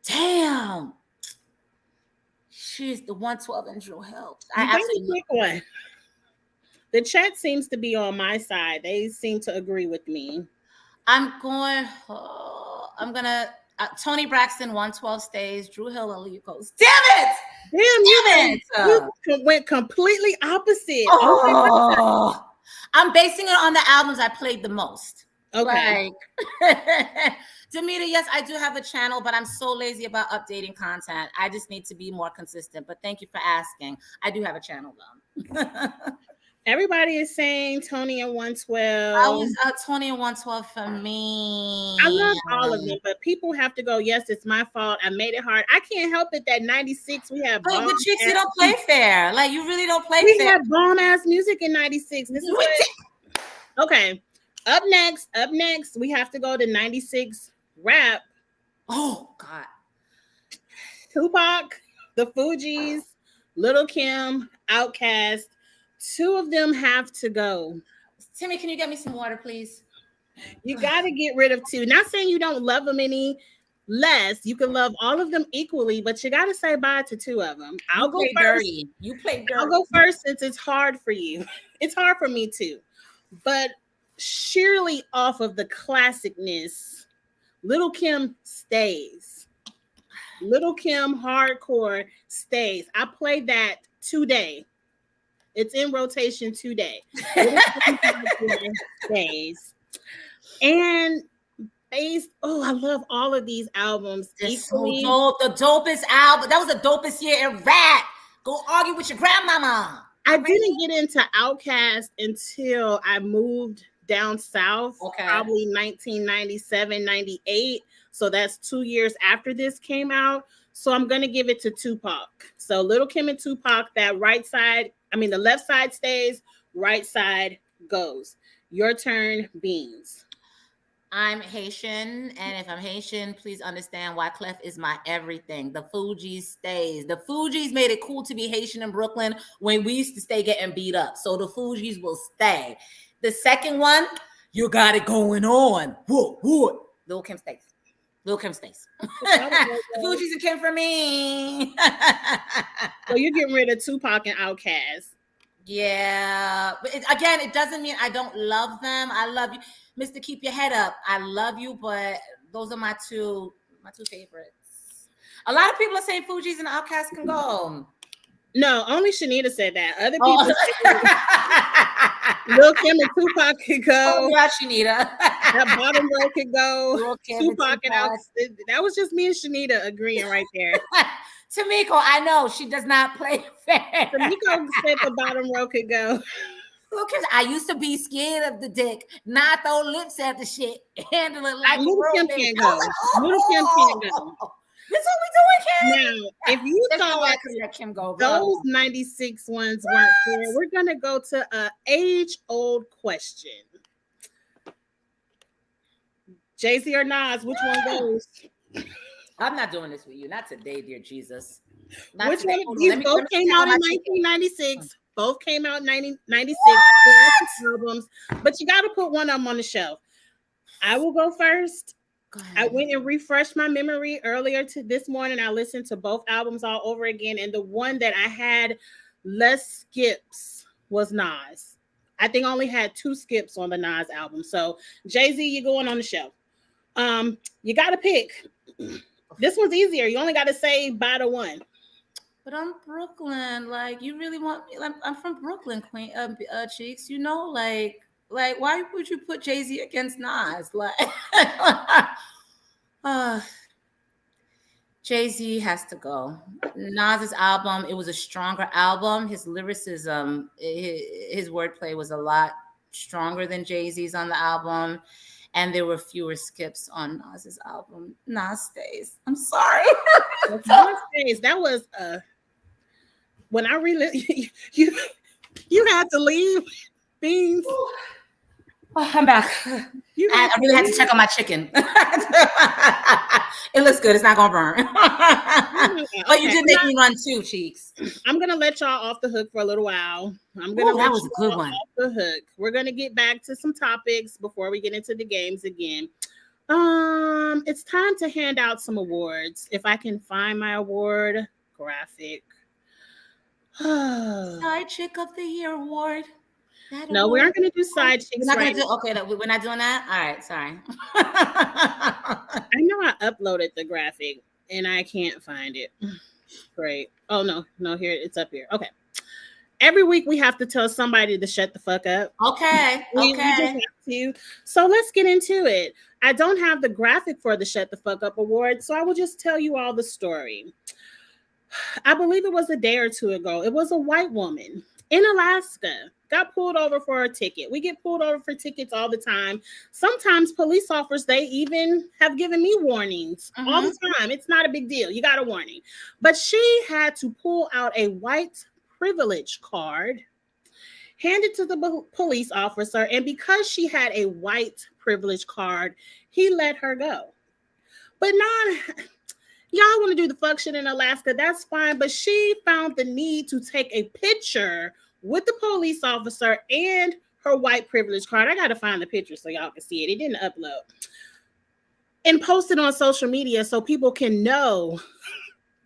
Damn. She's the 112 and Drew Hill. I absolutely pick one. The chat seems to be on my side. They seem to agree with me. I'm gonna Toni Braxton 112 stays. Drew Hill Aaliyah goes. Damn it! You went completely opposite. Oh. I'm basing it on the albums I played the most. Okay. Like, Demeter, yes, I do have a channel, but I'm so lazy about updating content. I just need to be more consistent. But thank you for asking. I do have a channel though. Everybody is saying Toni and 112. I was Toni and 112 for me. I love all of them, but people have to go, yes, it's my fault. I made it hard. I can't help it that 96 we have bomb. But chicks, you don't play fair. Like you really don't play fair. We had bomb ass music in 96. This is okay. Up next, we have to go to 96 rap. Oh God. Tupac, the Fugees, Lil' Kim, Outkast. Two of them have to go. Timmy, can you get me some water, please? You got to get rid of two. Not saying you don't love them any less. You can love all of them equally, but you got to say bye to two of them. I'll go first. Dirty. You play dirty. I'll go first since it's hard for you. It's hard for me too. But surely off of the classicness, Lil' Kim stays. Lil' Kim hardcore stays. I played that today. It's in rotation today. Days. And based, I love all of these albums. Equally. So dope. The dopest album. That was the dopest year in rap. Go argue with your grandmama. I didn't get into Outkast until I moved down south, probably 1997, 98. So that's 2 years after this came out. So I'm going to give it to Tupac. So Lil' Kim and Tupac, that the left side stays, right side goes. Your turn, Beans. I'm Haitian, and if I'm Haitian, please understand why Clef is my everything. The Fugees stays. The Fugees made it cool to be Haitian in Brooklyn when we used to stay getting beat up. So the Fugees will stay. The second one, you got it going on. Whoa. Lil' Kim stays. Lil' Kim stays. Fugees and Kim for me. So you're getting rid of Tupac and Outkast. Yeah. But it doesn't mean I don't love them. I love you. Mr. Keep Your Head Up. I love you, but those are my two favorites. A lot of people are saying Fugees and Outkast can go. No, only Shanita said that. Other people Lil' Kim and Tupac could go. Oh, yeah, Shanita. That bottom row could go. Tupac and Outkast. That was just me and Shanita agreeing right there. Tamiko, I know she does not play fair. Tamiko said the bottom row could go. Look, I used to be scared of the dick, not throw lips at the shit, handle it like Lil' Kim can't go. Lil' Kim can't go. This is what we doing, Kim? Now, if you thought let Kim go, those 96 ones weren't fair, we're going to go to an age-old question. Jay-Z or Nas, which one goes? I'm not doing this with you. Not today, dear Jesus. Which one? These both came out in 1996. Both came out in 1996. Albums, but you got to put one of them on the shelf. I will go first. I went and refreshed my memory earlier this morning. I listened to both albums all over again, and the one that I had less skips was Nas. I think I only had 2 skips on the Nas album. So Jay-Z, you're going on the shelf. You got to pick. This one's easier. You only got to say bye to one. But I'm Brooklyn. Like, you really want me? I'm from Brooklyn, Queen Cheeks. You know, like why would you put Jay-Z against Nas? Like, Jay-Z has to go. Nas's album, it was a stronger album. His lyricism, his wordplay was a lot stronger than Jay-Z's on the album, and there were fewer skips on Nas's album. Nas stays. I'm sorry. Nas stays. That was when I really you had to leave. Beans. Oh, I'm back. I really had to check on my chicken. It looks good. It's not gonna burn. But you did make me run too, Cheeks. I'm gonna let y'all off the hook for a little while. I'm gonna let you off the hook. We're gonna get back to some topics before we get into the games again. It's time to hand out some awards. If I can find my award graphic. Side Chick of the Year award. No, we aren't going to do side chicks. We're not going to do. Okay, no, we're not doing that. All right, sorry. I know I uploaded the graphic and I can't find it. Great. Oh no, here it's up here. Okay. Every week we have to tell somebody to shut the fuck up. Okay. We just have to. So let's get into it. I don't have the graphic for the Shut the Fuck Up award, so I will just tell you all the story. I believe it was a day or two ago. It was a white woman in Alaska. Got pulled over for a ticket. We get pulled over for tickets all the time. Sometimes police officers, they even have given me warnings all the time. It's not a big deal. You got a warning. But she had to pull out a white privilege card, hand it to the police officer, and because she had a white privilege card, he let her go. But y'all want to do the fuck shit in Alaska, that's fine. But she found the need to take a picture with the police officer and her white privilege card. I got to find the picture so y'all can see it. It didn't upload. And post it on social media so people can know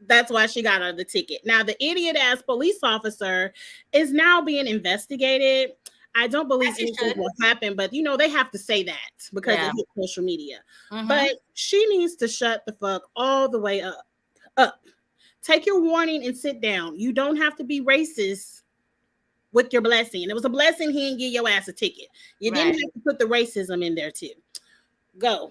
that's why she got out of the ticket. Now, the idiot ass police officer is now being investigated. I don't believe anything will happen, but you know, they have to say that because it hit social media. But she needs to shut the fuck all the way up. Take your warning and sit down. You don't have to be racist with your blessing. And it was a blessing he didn't give your ass a ticket. You didn't have to put the racism in there too. Go.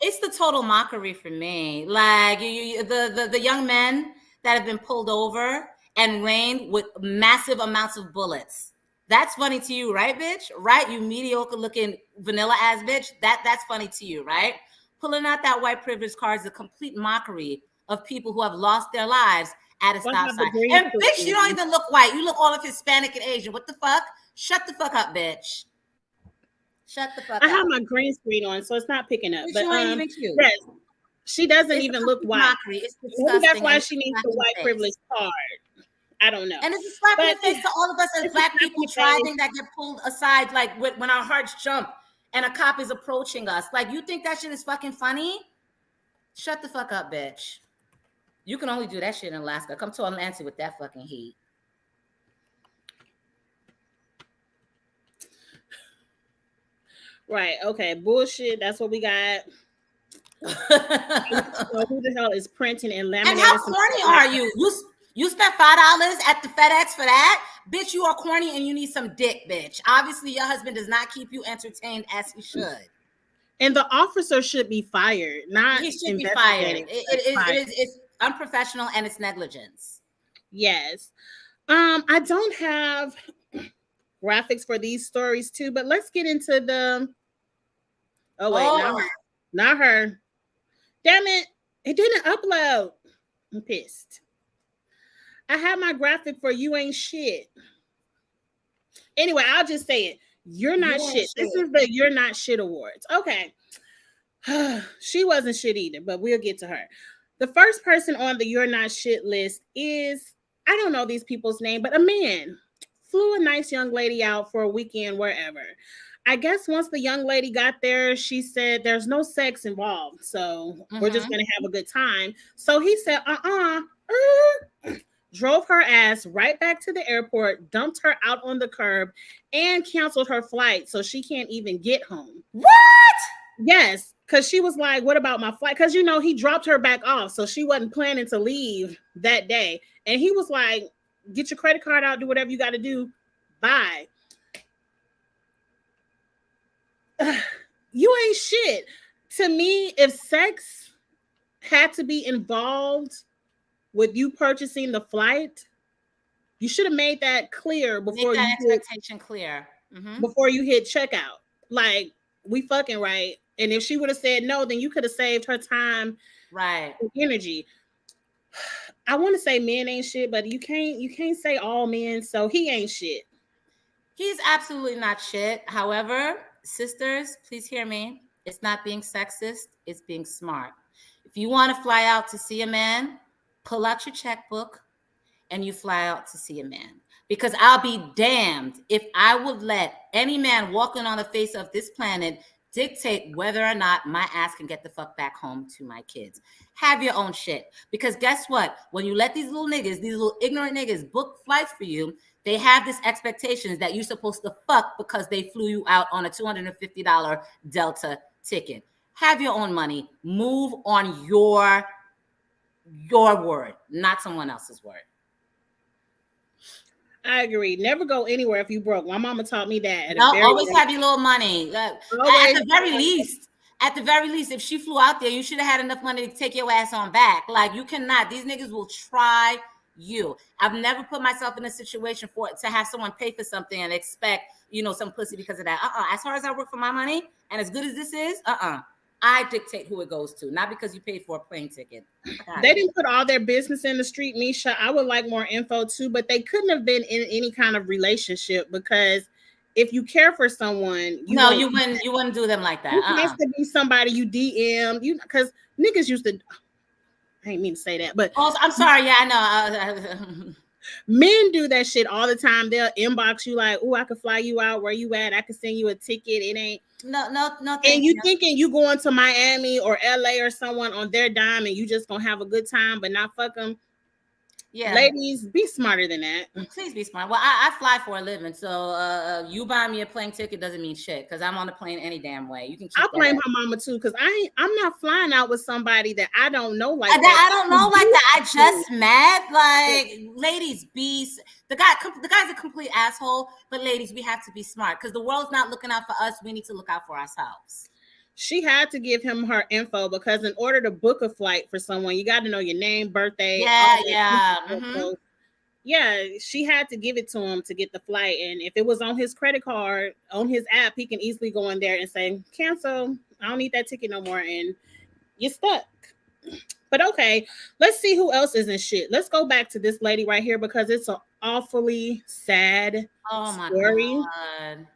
It's the total mockery for me. Like the young men that have been pulled over and rained with massive amounts of bullets. That's funny to you, right, bitch? Right? You mediocre looking vanilla ass bitch. That's funny to you, right? Pulling out that white privilege card is a complete mockery of people who have lost their lives at a stop sign. And bitch, you don't even look white. You look all of Hispanic and Asian. What the fuck? Shut the fuck up, bitch. Shut the fuck up. I have my green screen on, so it's not picking up. But even cute. Yes, she doesn't even look white. It's maybe that's why she needs the white privilege card. I don't know. And it's a slap in the face to all of us as black people driving that get pulled aside, like when our hearts jump and a cop is approaching us. Like, you think that shit is fucking funny? Shut the fuck up, bitch. You can only do that shit in Alaska. Come to Atlanta with that fucking heat. Right. Okay. Bullshit. That's what we got. Who the hell is printing and laminating? And how corny are you? You spent $5 at the FedEx for that? Bitch, you are corny and you need some dick, bitch. Obviously, your husband does not keep you entertained as he should. And the officer should be fired, not he should be fired. It's unprofessional and it's negligence. Yes. I don't have graphics for these stories too, but let's get into the not her. Damn it. It didn't upload. I'm pissed. I have my graphic for You Ain't Shit. Anyway, I'll just say it. You're not shit. This is the You're Not Shit Awards. Okay. She wasn't shit either, but we'll get to her. The first person on the You're Not Shit list is, I don't know these people's name, but a man flew a nice young lady out for a weekend wherever. I guess once the young lady got there, she said there's no sex involved. So we're just going to have a good time. So he said, drove her ass right back to the airport, dumped her out on the curb, and canceled her flight so she can't even get home. What? Yes, because she was like, what about my flight? Because, you know, he dropped her back off, so she wasn't planning to leave that day. And he was like, get your credit card out, do whatever you got to do. Bye. You ain't shit. To me, if sex had to be involved with you purchasing the flight, you should have made that clear before expectation clear. before you hit checkout. Like, we fucking right. And if she would have said no, then you could have saved her time, right, and energy. I want to say men ain't shit, but you can't say all men. So he ain't shit. He's absolutely not shit. However, sisters, please hear me. It's not being sexist, it's being smart. If you want to fly out to see a man, pull out your checkbook and you fly out to see a man. Because I'll be damned if I would let any man walking on the face of this planet dictate whether or not my ass can get the fuck back home to my kids. Have your own shit. Because guess what? When you let these little niggas, these little ignorant niggas book flights for you, they have this expectations that you're supposed to fuck because they flew you out on a $250 Delta ticket. Have your own money. Move on your word, not someone else's word. I agree. Never go anywhere if you broke. My mama taught me that. No, always have your little money. At the very least, if she flew out there, you should have had enough money to take your ass on back. Like, you cannot. These niggas will try you. I've never put myself in a situation to have someone pay for something and expect, some pussy because of that. As far as I work for my money, and as good as this is, I dictate who it goes to, not because you paid for a plane ticket. They didn't put all their business in the street, Misha. I would like more info too, but they couldn't have been in any kind of relationship, because if you care for someone, you wouldn't do them like that. It has to be somebody you DM, because niggas used to. I didn't mean to say that, but I'm sorry. Yeah, I know. Men do that shit all the time. They'll inbox you like, "Oh, I could fly you out. Where you at? I could send you a ticket." It ain't. No. And you thinking you going to Miami or LA or someone on their dime and you just gonna have a good time, but not fuck them. Yeah, ladies, be smarter than that. Please be smart. Well, I fly for a living, so you buy me a plane ticket doesn't mean shit, because I'm on the plane any damn way. You can. I blame her mama too, because I'm not flying out with somebody that I don't know like that. I don't know like that. I just met. Like, ladies, the guy's a complete asshole. But ladies, we have to be smart, because the world's not looking out for us. We need to look out for ourselves. She had to give him her info, because in order to book a flight for someone, you got to know your name, birthday. Yeah. So, yeah, she had to give it to him to get the flight. And if it was on his credit card, on his app, he can easily go in there and say, cancel. I don't need that ticket no more. And you're stuck. But okay, let's see who else isn't shit. Let's go back to this lady right here, because it's an awfully sad story. God.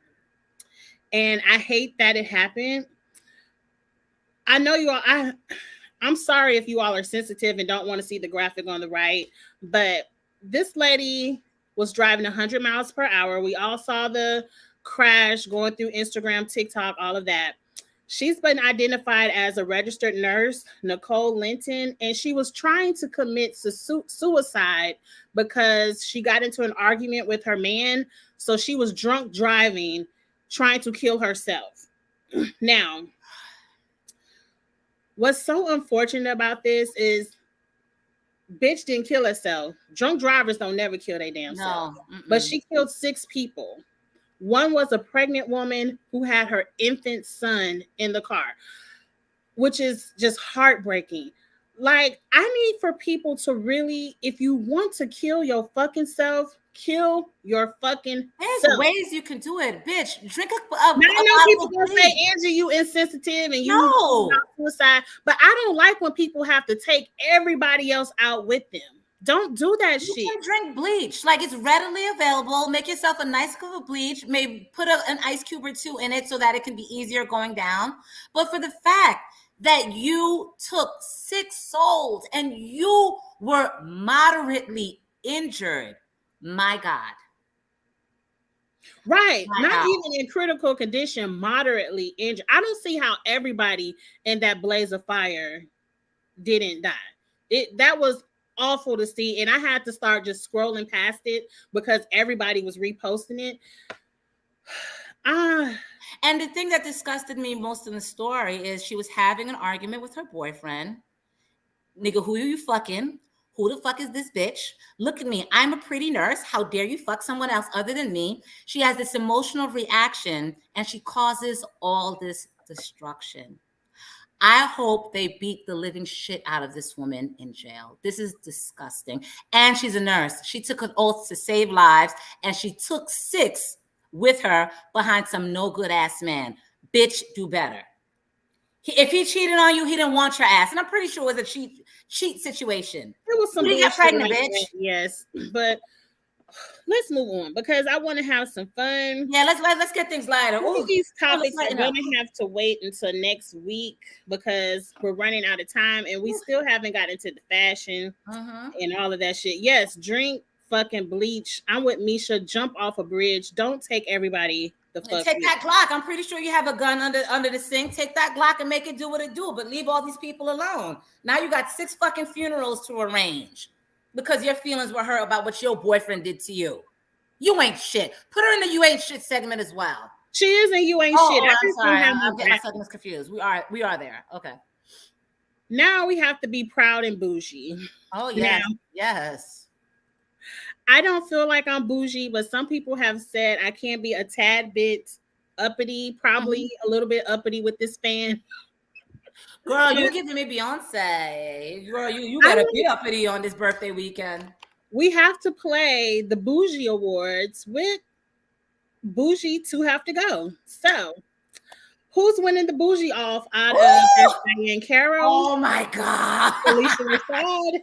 And I hate that it happened. I know you all. I'm sorry if you all are sensitive and don't want to see the graphic on the right, but this lady was driving 100 miles per hour. We all saw the crash going through Instagram, TikTok, all of that. She's been identified as a registered nurse, Nicole Linton, and she was trying to commit suicide because she got into an argument with her man. So she was drunk driving, trying to kill herself. Now, what's so unfortunate about this is bitch didn't kill herself. Drunk drivers don't never kill their damn self. But she killed 6 people. One was a pregnant woman who had her infant son in the car, which is just heartbreaking. Like, I need for people to really, if you want to kill your fucking self, kill your fucking There's self. ways you can do it, bitch. Drink a now, I know people gonna say, Angie, you insensitive and you suicide, but I don't like when people have to take everybody else out with them. Don't do that shit. You can drink bleach. Like, it's readily available. Make yourself a nice cup of bleach. Maybe put an ice cube or 2 in it so that it can be easier going down. But for the fact that you took 6 souls and you were moderately injured, my God. Right. Not even in critical condition, moderately injured. I don't see how everybody in that blaze of fire didn't die. That was awful to see, and I had to start just scrolling past it because everybody was reposting it. And the thing that disgusted me most in the story is she was having an argument with her boyfriend. Nigga, who are you fucking? Who the fuck is this bitch? Look at me. I'm a pretty nurse. How dare you fuck someone else other than me? She has this emotional reaction and she causes all this destruction. I hope they beat the living shit out of this woman in jail. This is disgusting. And she's a nurse. She took an oath to save lives, and she took 6 with her behind some no good ass man. Bitch, do better. If he cheated on you, he didn't want your ass, and I'm pretty sure it was a cheat situation. It was some you bullshit get pregnant, like bitch. that, yes, but let's move on because I want to have some fun. Yeah, let's get things lighter. Some of these topics are lighten going up. to have to wait until next week because we're running out of time and we still haven't gotten into the fashion and all of that shit. Yes, drink fucking bleach. I'm with Misha. Jump off a bridge. Don't take everybody the fuck. Take that Glock. I'm pretty sure you have a gun under the sink. Take that Glock and make it do what it do, but leave all these people alone. Now you got 6 fucking funerals to arrange because your feelings were hurt about what your boyfriend did to you. You ain't shit. Put her in the you ain't shit segment as well. She is in you ain't shit. I'm sorry. I'm getting my segments confused. We are there. Okay. Now we have to be proud and bougie. Oh yeah. Yes. I don't feel like I'm bougie, but some people have said I can be a tad bit uppity, probably a little bit uppity with this fan. Girl, you're giving me Beyonce. Girl, you gotta be uppity on this birthday weekend. We have to play the Bougie Awards with Bougie to have to go. So, who's winning the Bougie off out of Diane Carroll? Oh my God. Alicia Rashad,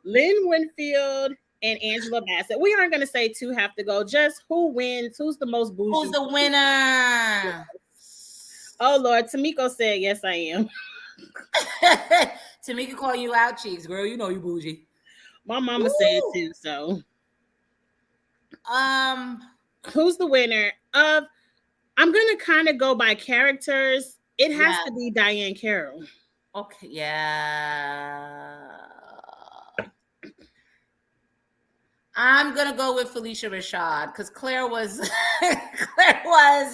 Lynn Winfield, and Angela Bassett. We aren't going to say two have to go, just who wins, who's the most bougie. Who's the winner? Oh, Lord. Tamiko said, yes, I am. Tamika call you out, cheeks, girl. You know you bougie. My mama said too, so. Who's the winner of, I'm going to kind of go by characters. It has to be Diane Carroll. Okay, yeah. I'm gonna go with Felicia Rashad because Claire was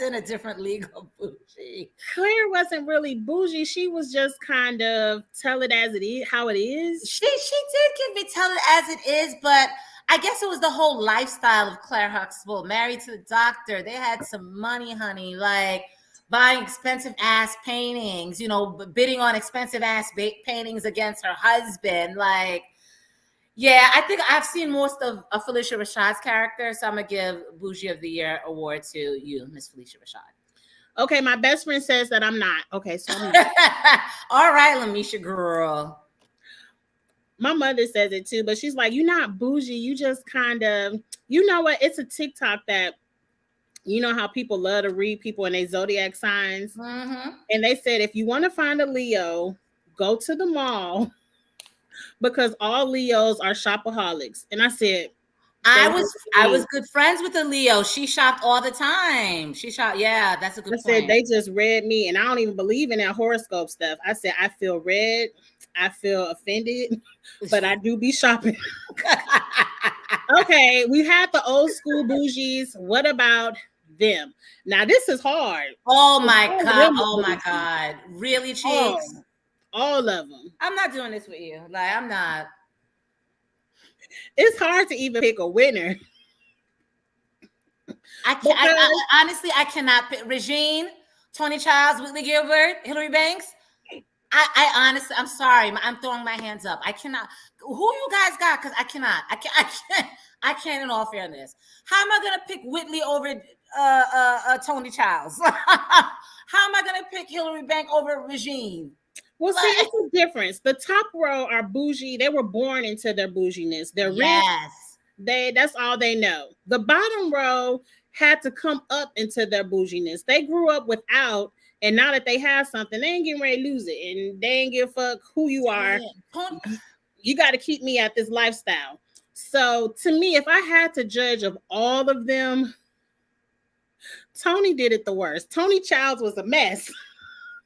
in a different league of bougie. Claire wasn't really bougie. She was just kind of tell it as it is, how it is. She did give me tell it as it is, but I guess it was the whole lifestyle of Claire Huxtable, married to the doctor. They had some money, honey, like buying expensive ass paintings, bidding on expensive ass paintings against her husband, like. Yeah, I think I've seen most of Felicia Rashad's character, so I'm going to give Bougie of the Year award to you, Miss Felicia Rashad. Okay, my best friend says that I'm not. Okay, so I'm not. All right, Lamisha girl. My mother says it too, but she's like, you're not bougie. You just kind of, you know what? It's a TikTok that, you know how people love to read people and their zodiac signs? And they said, if you want to find a Leo, go to the mall. Because all Leos are shopaholics. And I said, I was good friends with a Leo. She shopped all the time. Yeah, that's a good point. I said, they just read me, and I don't even believe in that horoscope stuff. I said, I feel read, I feel offended, but I do be shopping. Okay, we had the old school bougies. What about them? Now, this is hard. Oh my God. Really, Cheeks? All of them. I'm not doing this with you. Like, I'm not. It's hard to even pick a winner. Honestly, I cannot pick Regine, Tony Childs, Whitley Gilbert, Hillary Banks. I honestly, I'm sorry. I'm throwing my hands up. I cannot. Who you guys got? Because I cannot. I can't in all fairness. How am I going to pick Whitley over Tony Childs? How am I going to pick Hillary Banks over Regine? Well, see, it's a difference. The top row are bougie. They were born into their bouginess. They're rich. That's all they know. The bottom row had to come up into their bouginess. They grew up without, and now that they have something, they ain't getting ready to lose it. And they ain't give a fuck who you are. You got to keep me at this lifestyle. So to me, if I had to judge of all of them, Tony did it the worst. Tony Childs was a mess.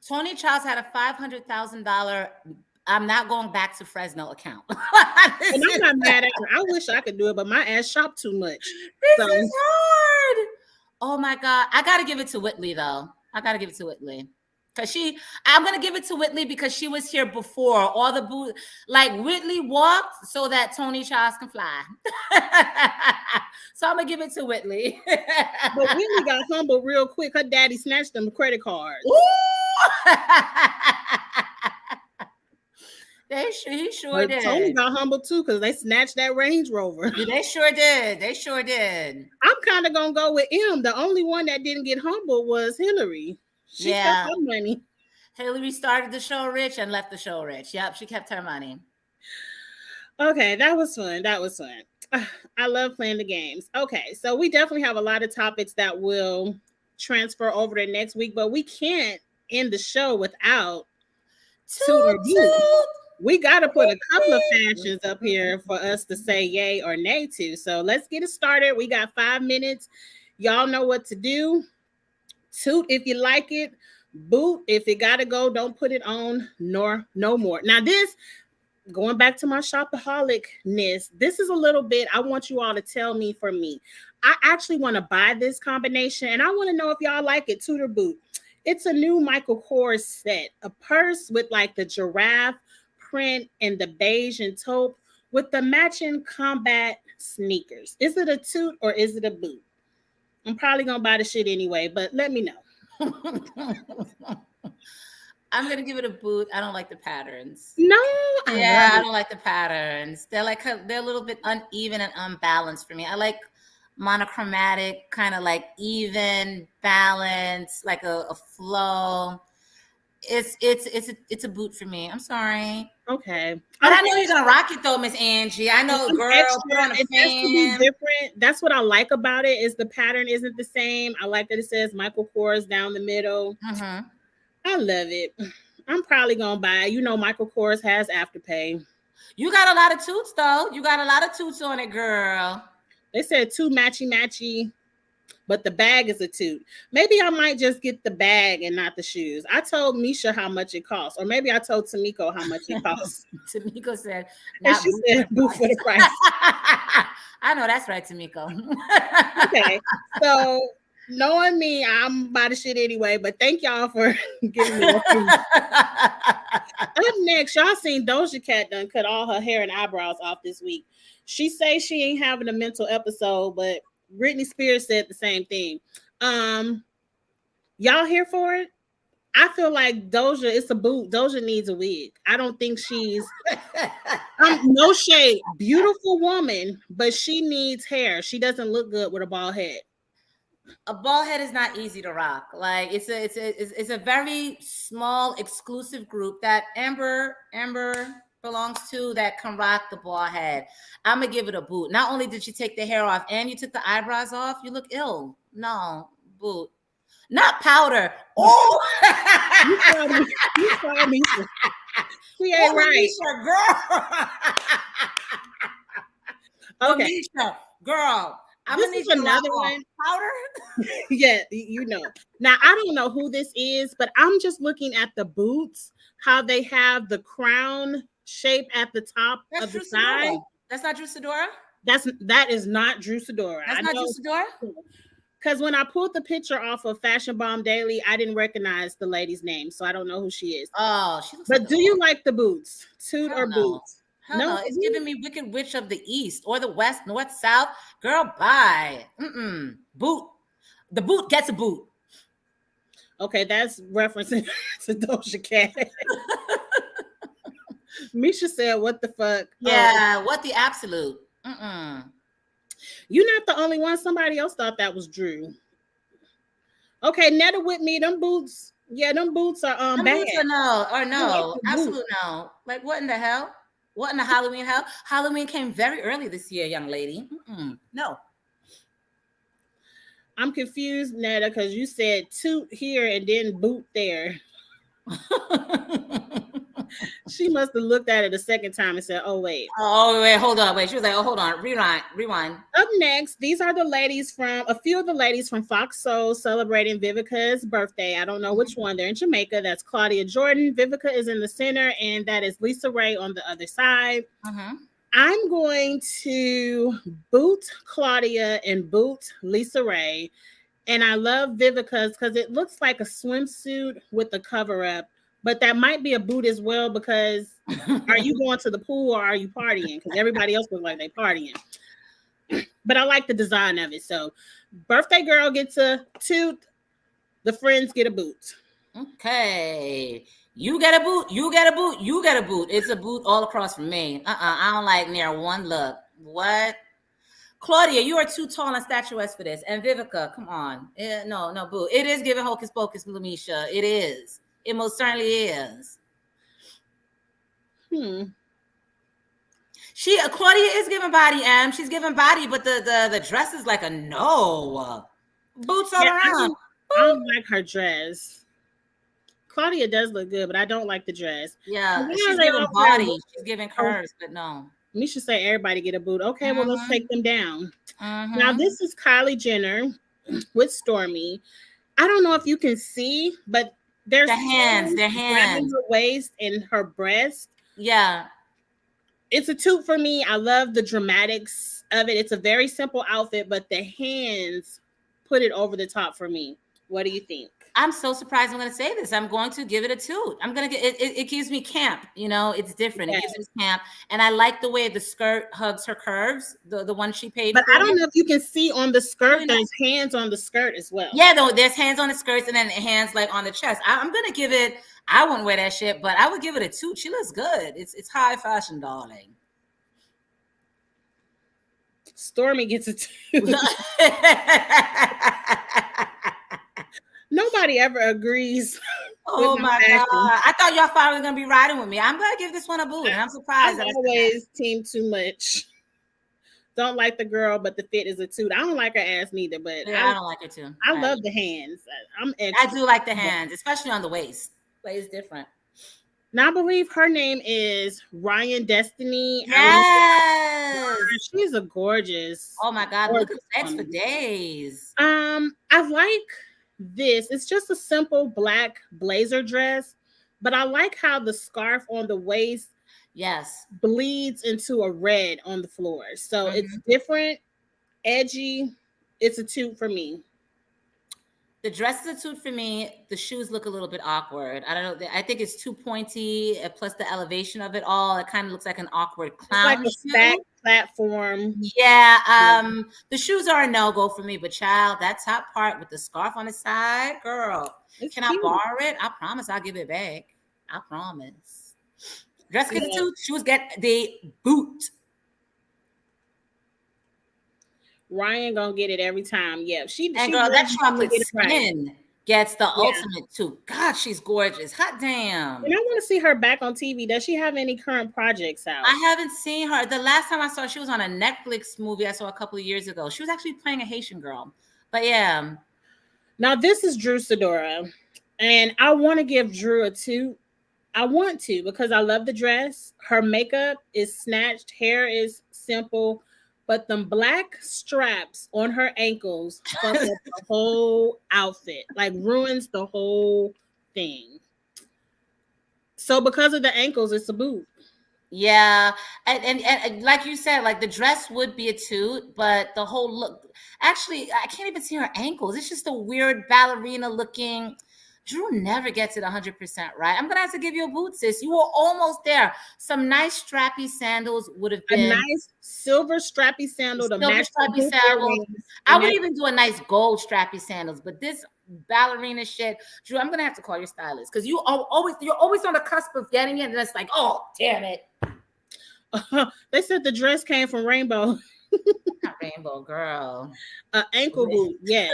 Tony Childs had a $500,000. I'm not going back to Fresno account. And I'm not mad at her. I wish I could do it, but my ass shop too much. This is hard. Oh my God. I got to give it to Whitley though. I'm going to give it to Whitley because she was here before all the Whitley walked so that Tony Childs can fly. So I'm going to give it to Whitley. But Whitley got humbled real quick. Her daddy snatched them credit cards. He sure But Tony did. got humble too because they snatched that Range Rover. Yeah, they sure did. They sure did. I'm kind of gonna go with M. The only one that didn't get humbled was Hillary. She kept Yeah. her money. Hillary started the show rich and left the show rich. Yep, she kept her money. Okay, that was fun. That was fun. I love playing the games. Okay, so we definitely have a lot of topics that will transfer over to next week, but we can't end the show without toot or Toot boot. toot. We got to put a couple of fashions up here for us to say yay or nay to. So let's get it started. We got 5 minutes. Y'all know what to do. Toot if you like it. Boot if it got to go. Don't put it on nor no more. Now this, going back to my shopaholicness, this is a little bit, I want you all to tell me for me. I actually want to buy this combination and I want to know if y'all like it, toot or boot. It's a new Michael Kors set, a purse with like the giraffe print and the beige and taupe with the matching combat sneakers. Is it a toot or is it a boot? I'm probably gonna buy the shit anyway, but let me know. I'm gonna give it a boot. I don't like the patterns. No, I don't like the patterns. They're a little bit uneven and unbalanced for me. I like monochromatic, kind of like even balance, like a flow. It's a boot for me. I'm sorry. Okay. But I know you're gonna rock it though, Miss Angie. I know, girl. Extra, put on a it has to be fan. different. That's what I like about it. Is the pattern isn't the same. I like that it says Michael Kors down the middle. Mm-hmm. I love it. I'm probably gonna buy it. You know, Michael Kors has Afterpay. You got a lot of toots though. You got a lot of toots on it, girl. They said two matchy, but the bag is a toot. Maybe I might just get the bag and not the shoes. I told Misha how much it costs, or maybe I told Tamiko how much it costs. Tamiko said, and she said, "Boot for the price." I know that's right, Tamiko. Okay, so knowing me, I'm by the shit anyway. But thank y'all for giving me a few. Up next, y'all seen Doja Cat done cut all her hair and eyebrows off this week. She say she ain't having a mental episode, but Britney Spears said the same thing. Y'all here for it? I feel like Doja, it's a boot. Doja needs a wig. I don't think she's no shade, beautiful woman, but she needs hair. She doesn't look good with a bald head. A bald head is not easy to rock. Like it's a very small exclusive group that Amber belongs to that can rock the bald head. I'm gonna give it a boot. Not only did you take the hair off and you took the eyebrows off, you look ill. No, boot. Not powder. Oh, you saw me. She ain't right. Girl. Okay. Girl. I'm this gonna need is another one. Powder. Yeah, you know. Now I don't know who this is, but I'm just looking at the boots, how they have the crown shape at the top of the side. That's not Drew Sidora? That is not Drew Sidora. That's not Drew Sidora? Because when I pulled the picture off of Fashion Bomb Daily, I didn't recognize the lady's name, so I don't know who she is. Oh, she looks but do you like the boots? Toot or boots? No, it's giving me Wicked Witch of the East or the West, North, South. Girl, bye. Boot. The boot gets a boot. Okay, that's referencing to Doja Cat. Misha said, "What the fuck?" Yeah, what the absolute? You're not the only one. Somebody else thought that was Drew. Okay, Netta with me. Them boots. Yeah, them boots are bad. Boots no, absolute no. Like what in the hell? What in the Halloween hell? Halloween came very early this year, young lady. No. I'm confused, Netta, because you said toot here and then boot there. She must have looked at it a second time and said, hold on. Wait. She was like, hold on. Rewind. Up next, these are a few of the ladies from Fox Soul celebrating Vivica's birthday. I don't know which one. They're in Jamaica. That's Claudia Jordan. Vivica is in the center, and that is Lisa Ray on the other side. I'm going to boot Claudia and boot Lisa Ray. And I love Vivica's because it looks like a swimsuit with the cover up. But that might be a boot as well because are you going to the pool or are you partying? Because everybody else looks like they're partying. But I like the design of it. So birthday girl gets a toot. The friends get a boot. Okay. You get a boot. You get a boot. You get a boot. It's a boot all across from me. I don't like near one look. What? Claudia, you are too tall and statuesque for this. And Vivica, come on. No, boo. It is giving hocus pocus, Lamisha. It is. It most certainly is. Claudia is giving body, She's giving body, but the dress is like a no. Boots all around. I don't like her dress. Claudia does look good, but I don't like the dress. Yeah, she's giving body. She's giving curves, but no. We should say everybody get a boot. Okay, well, let's take them down. Now, this is Kylie Jenner with Stormi. I don't know if you can see, but there's their hands grabbing her waist and her breast. Yeah. It's a toot for me. I love the dramatics of it. It's a very simple outfit, but the hands put it over the top for me. What do you think? I'm so surprised I'm going to say this. I'm going to give it a toot. I'm going to get it gives me camp. It's different. Yes. It gives me camp. And I like the way the skirt hugs her curves, the one she paid but for. I don't know if you can see on the skirt, there's hands on the skirt as well. Yeah, though, there's hands on the skirts and then hands like on the chest. I'm going to give it, I wouldn't wear that shit, but I would give it a toot. She looks good. It's high fashion, darling. Stormi gets a toot. Nobody ever agrees. Oh my God. I thought y'all finally gonna be riding with me. I'm gonna give this one a boot. And I'm surprised. I always team too much. Don't like the girl, but the fit is a toot. I don't like her ass neither, but yeah, I don't like her too. I love the hands. I do like the hands, especially on the waist. But it's different. Now I believe her name is Ryan Destiny. Yes. She's a gorgeous. Oh my God, look at sex for days. I like this. It's just a simple black blazer dress, but I like how the scarf on the waist bleeds into a red on the floor. So it's different, edgy. It's a toot for me. The dress is a toot for me. The shoes look a little bit awkward. I don't know. I think it's too pointy. Plus the elevation of it all. It kind of looks like an awkward clown shoe. Like a platform. Yeah. The shoes are a no-go for me. But child, that top part with the scarf on the side, girl, can I borrow it? I promise I'll give it back. I promise. Dress gets a toot. Shoes get the boot. Ryan gonna get it every time. Yeah, and girl, that chocolate skin gets the ultimate too. God, she's gorgeous. Hot damn. And I want to see her back on TV. Does she have any current projects out? I haven't seen her. The last time I saw her, she was on a Netflix movie I saw a couple of years ago. She was actually playing a Haitian girl. But yeah. Now this is Drew Sidora, and I want to give Drew a toot. I want to because I love the dress. Her makeup is snatched. Hair is simple. But the black straps on her ankles fuck up the whole outfit, like ruins the whole thing. So because of the ankles, it's a boot. Yeah, and like you said, like the dress would be a toot, but the whole look, actually, I can't even see her ankles. It's just a weird ballerina looking. Drew never gets it 100% right. I'm gonna have to give you a boot, sis. You were almost there. Some nice strappy sandals would have been a nice silver strappy sandal. Strappy sandals. I would even do a nice gold strappy sandals, but this ballerina shit, Drew, I'm gonna have to call your stylist because you're always on the cusp of getting it, and it's like, oh damn it. They said the dress came from Rainbow. Not Rainbow, girl. Ankle boot, yes.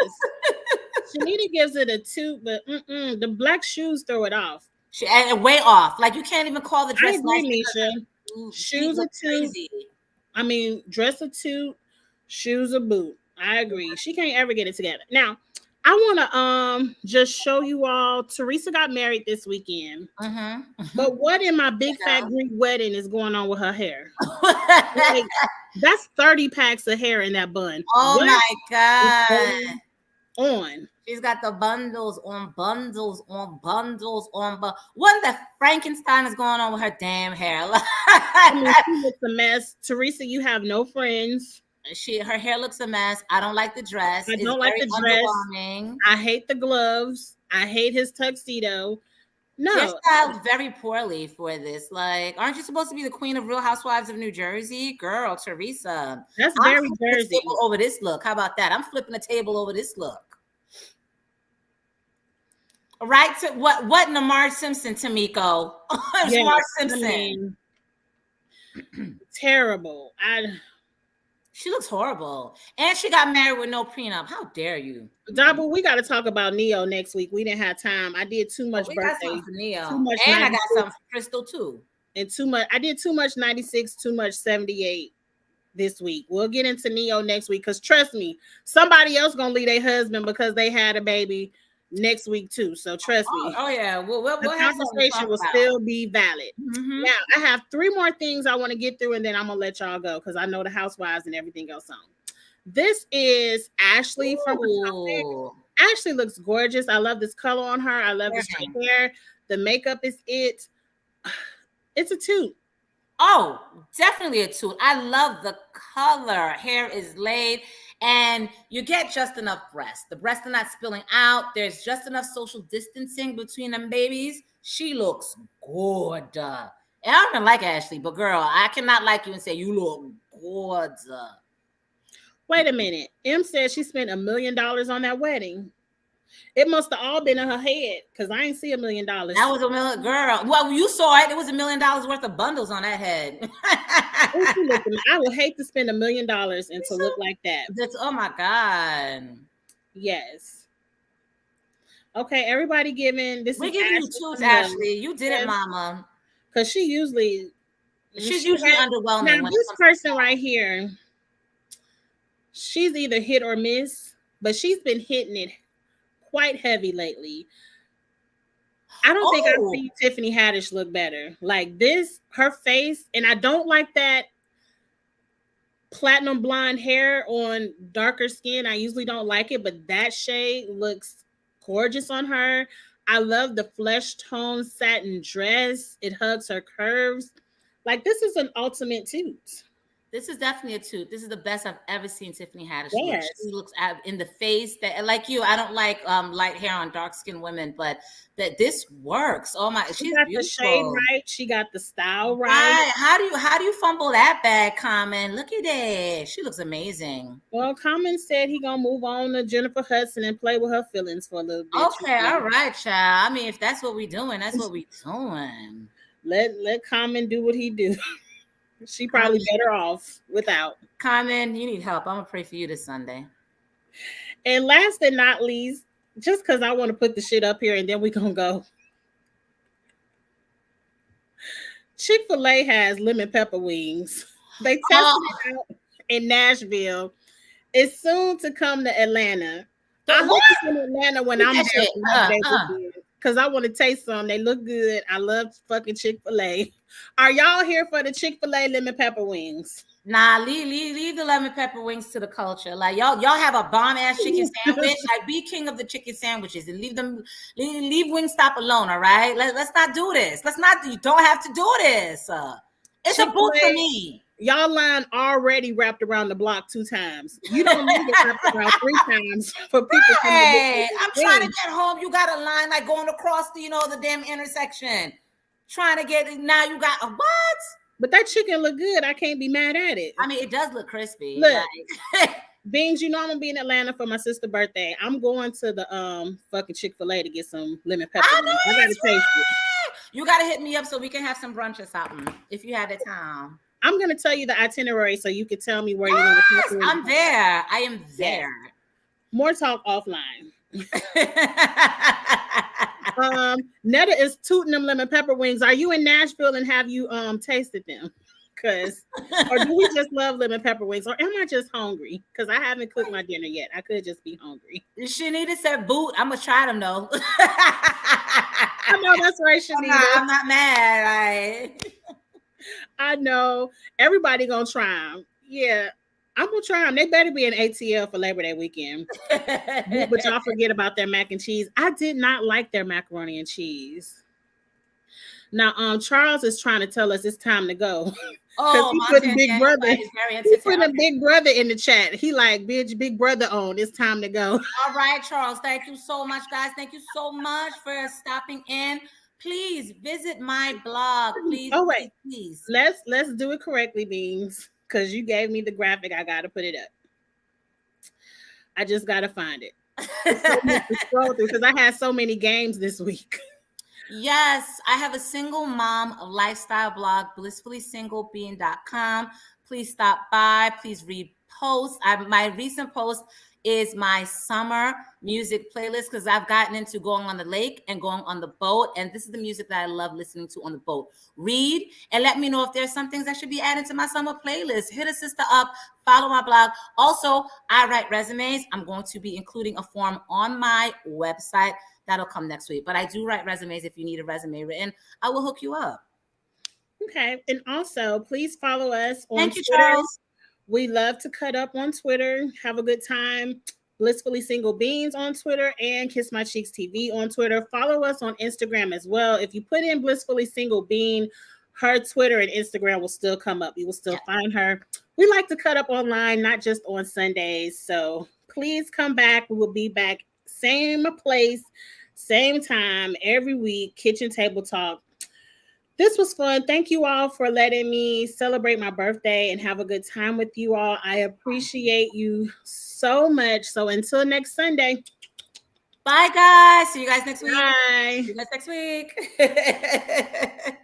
Shanita gives it a toot, but the black shoes throw it off. And way off. Like you can't even call the dress. I agree, Nisha. Shoes a toot. I mean, dress a toot, shoes a boot. I agree. She can't ever get it together. Now, I want to just show you all. Teresa got married this weekend. But what in my big fat Greek wedding is going on with her hair? Like, that's 30 packs of hair in that bun. Oh my God. On. She's got the bundles on bundles on bundles on. What the Frankenstein is going on with her damn hair? I mean, she looks a mess. Teresa, you have no friends. Her hair looks a mess. I don't like the dress. I don't like the dress. I hate the gloves. I hate his tuxedo. No, they're styled very poorly for this. Like, aren't you supposed to be the queen of Real Housewives of New Jersey? Girl, Teresa. That's very Jersey. Over this look. How about that? I'm flipping the table over this look. Right to what Namar Simpson, Tamiko. It's Yes, Mark I Simpson. mean, terrible. She looks horrible. And she got married with no prenup. How dare you? Double, we got to talk about Neo next week. We didn't have time. I did too much We got something birthday, for Neo. too much And I got 96, something for Crystal too. and too much. I did too much 96, too much 78 this week. We'll get into Neo next week because trust me, somebody else gonna leave their husband because they had a baby next week too. So trust me. Oh yeah, we'll The have something to talk conversation will about. still be valid. Mm-hmm. Now, I have 3 more things I want to get through, and then I'm gonna let y'all go because I know the housewives and everything else on. This is Ashley from Ooh. Ashley looks gorgeous. I love this color on her. I love the straight hair. The makeup is it. It's a toot. Oh, definitely a toot. I love the color. Hair is laid, and you get just enough breast. The breasts are not spilling out. There's just enough social distancing between them babies. She looks good. And I don't even like Ashley, but girl, I cannot like you and say you look good. Wait a minute. M said she spent $1 million on that wedding. It must have all been in her head because I ain't see $1 million. That was $1 million, girl. Well, you saw it. It was $1 million worth of bundles on that head. I would hate to spend $1 million and to look like that. Oh my God. Yes. Okay, everybody giving this. We're is giving you tools, Ashley. You did it, mama. Because she's usually underwhelming. Now, this person right here, she's either hit or miss, but she's been hitting it quite heavy lately. I don't think I've seen Tiffany Haddish look better. Like this, her face, and I don't like that platinum blonde hair on darker skin. I usually don't like it, but that shade looks gorgeous on her. I love the flesh tone satin dress. It hugs her curves. Like this is an ultimate toot. This is definitely a toot. This is the best I've ever seen Tiffany Haddish Yes. look. She looks in the face that, like you, I don't like light hair on dark skinned women, but that this works. Oh my, she's got beautiful. The shade right. She got the style right. How do you fumble that bag, Common? Look at that. She looks amazing. Well, Common said he gonna move on to Jennifer Hudson and play with her feelings for a little bit. Okay, all right, child. I mean, if that's what we're doing, that's what we're doing. Let Common do what he do. She probably better off without. Common, you need help. I'm gonna pray for you this Sunday. And last but not least, just because I want to put the shit up here and then we gonna go. Chick-fil-A has lemon pepper wings. They tested it out in Nashville. It's soon to come to Atlanta. I hope it's in Atlanta when I'm there. Because I want to taste some. They look good. I love fucking Chick-fil-A. Are y'all here for the Chick-fil-A lemon pepper wings? Nah, leave the lemon pepper wings to the culture. Like y'all have a bomb ass chicken sandwich. Like be king of the chicken sandwiches and leave Wingstop alone. All right, let's not do this. You don't have to do this. It's a boot for me. Y'all line already wrapped around the block 2 times. You don't need it wrapped around 3 times for people. Hey, I'm trying to get home. You got a line like going across the damn intersection. Trying to get now. You got a what? But that chicken look good. I can't be mad at it. I mean, it does look crispy. Look, Beans, you know I'm gonna be in Atlanta for my sister's birthday. I'm going to the fucking Chick-fil-A to get some lemon pepper. I gotta taste it. You gotta hit me up so we can have some brunch or something if you had the time. I'm gonna tell you the itinerary so you can tell me where you want to go. I'm there. I am there. More talk offline. Netta is tooting them lemon pepper wings. Are you in Nashville and have you tasted them? Or do we just love lemon pepper wings? Or am I just hungry? Because I haven't cooked my dinner yet. I could just be hungry. Shanita said boot. I'm gonna try them though. I know that's right, Shanita. I'm not mad. Right? I know. Everybody gonna try them. Yeah. I'm gonna try them. They better be in ATL for Labor Day weekend. But y'all forget about their mac and cheese. I did not like their macaroni and cheese. Now, Charles is trying to tell us it's time to go. Oh, he put Big Brother. He put a Big Brother in the chat. He like, bitch, Big Brother on. It's time to go. All right, Charles. Thank you so much, guys. Thank you so much for stopping in. Please visit my blog. Please. Oh wait, please. Let's do it correctly, Beans. Because you gave me the graphic, I gotta put it up. I just gotta find it. It's so much to scroll through because I had so many games this week. Yes, I have a single mom lifestyle blog, blissfullySingleBeing.com. Please stop by. Please read posts. My recent post is my summer music playlist because I've gotten into going on the lake and going on the boat. And this is the music that I love listening to on the boat. Read and let me know if there's some things that should be added to my summer playlist. Hit a sister up, follow my blog. Also, I write resumes. I'm going to be including a form on my website. That'll come next week. But I do write resumes. If you need a resume written, I will hook you up. Okay. And also, please follow us on Thank you, Twitter. Charles. We love to cut up on Twitter. Have a good time. Blissfully Single Beans on Twitter and Kiss My Cheeks TV on Twitter. Follow us on Instagram as well. If you put in Blissfully Single Bean, her Twitter and Instagram will still come up. You will still find her. We like to cut up online, not just on Sundays. So please come back. We will be back same place, same time every week. Kitchen Table Talk. This was fun. Thank you all for letting me celebrate my birthday and have a good time with you all. I appreciate you so much. So until next Sunday. Bye, guys. See you guys next week. Bye. See you guys next week.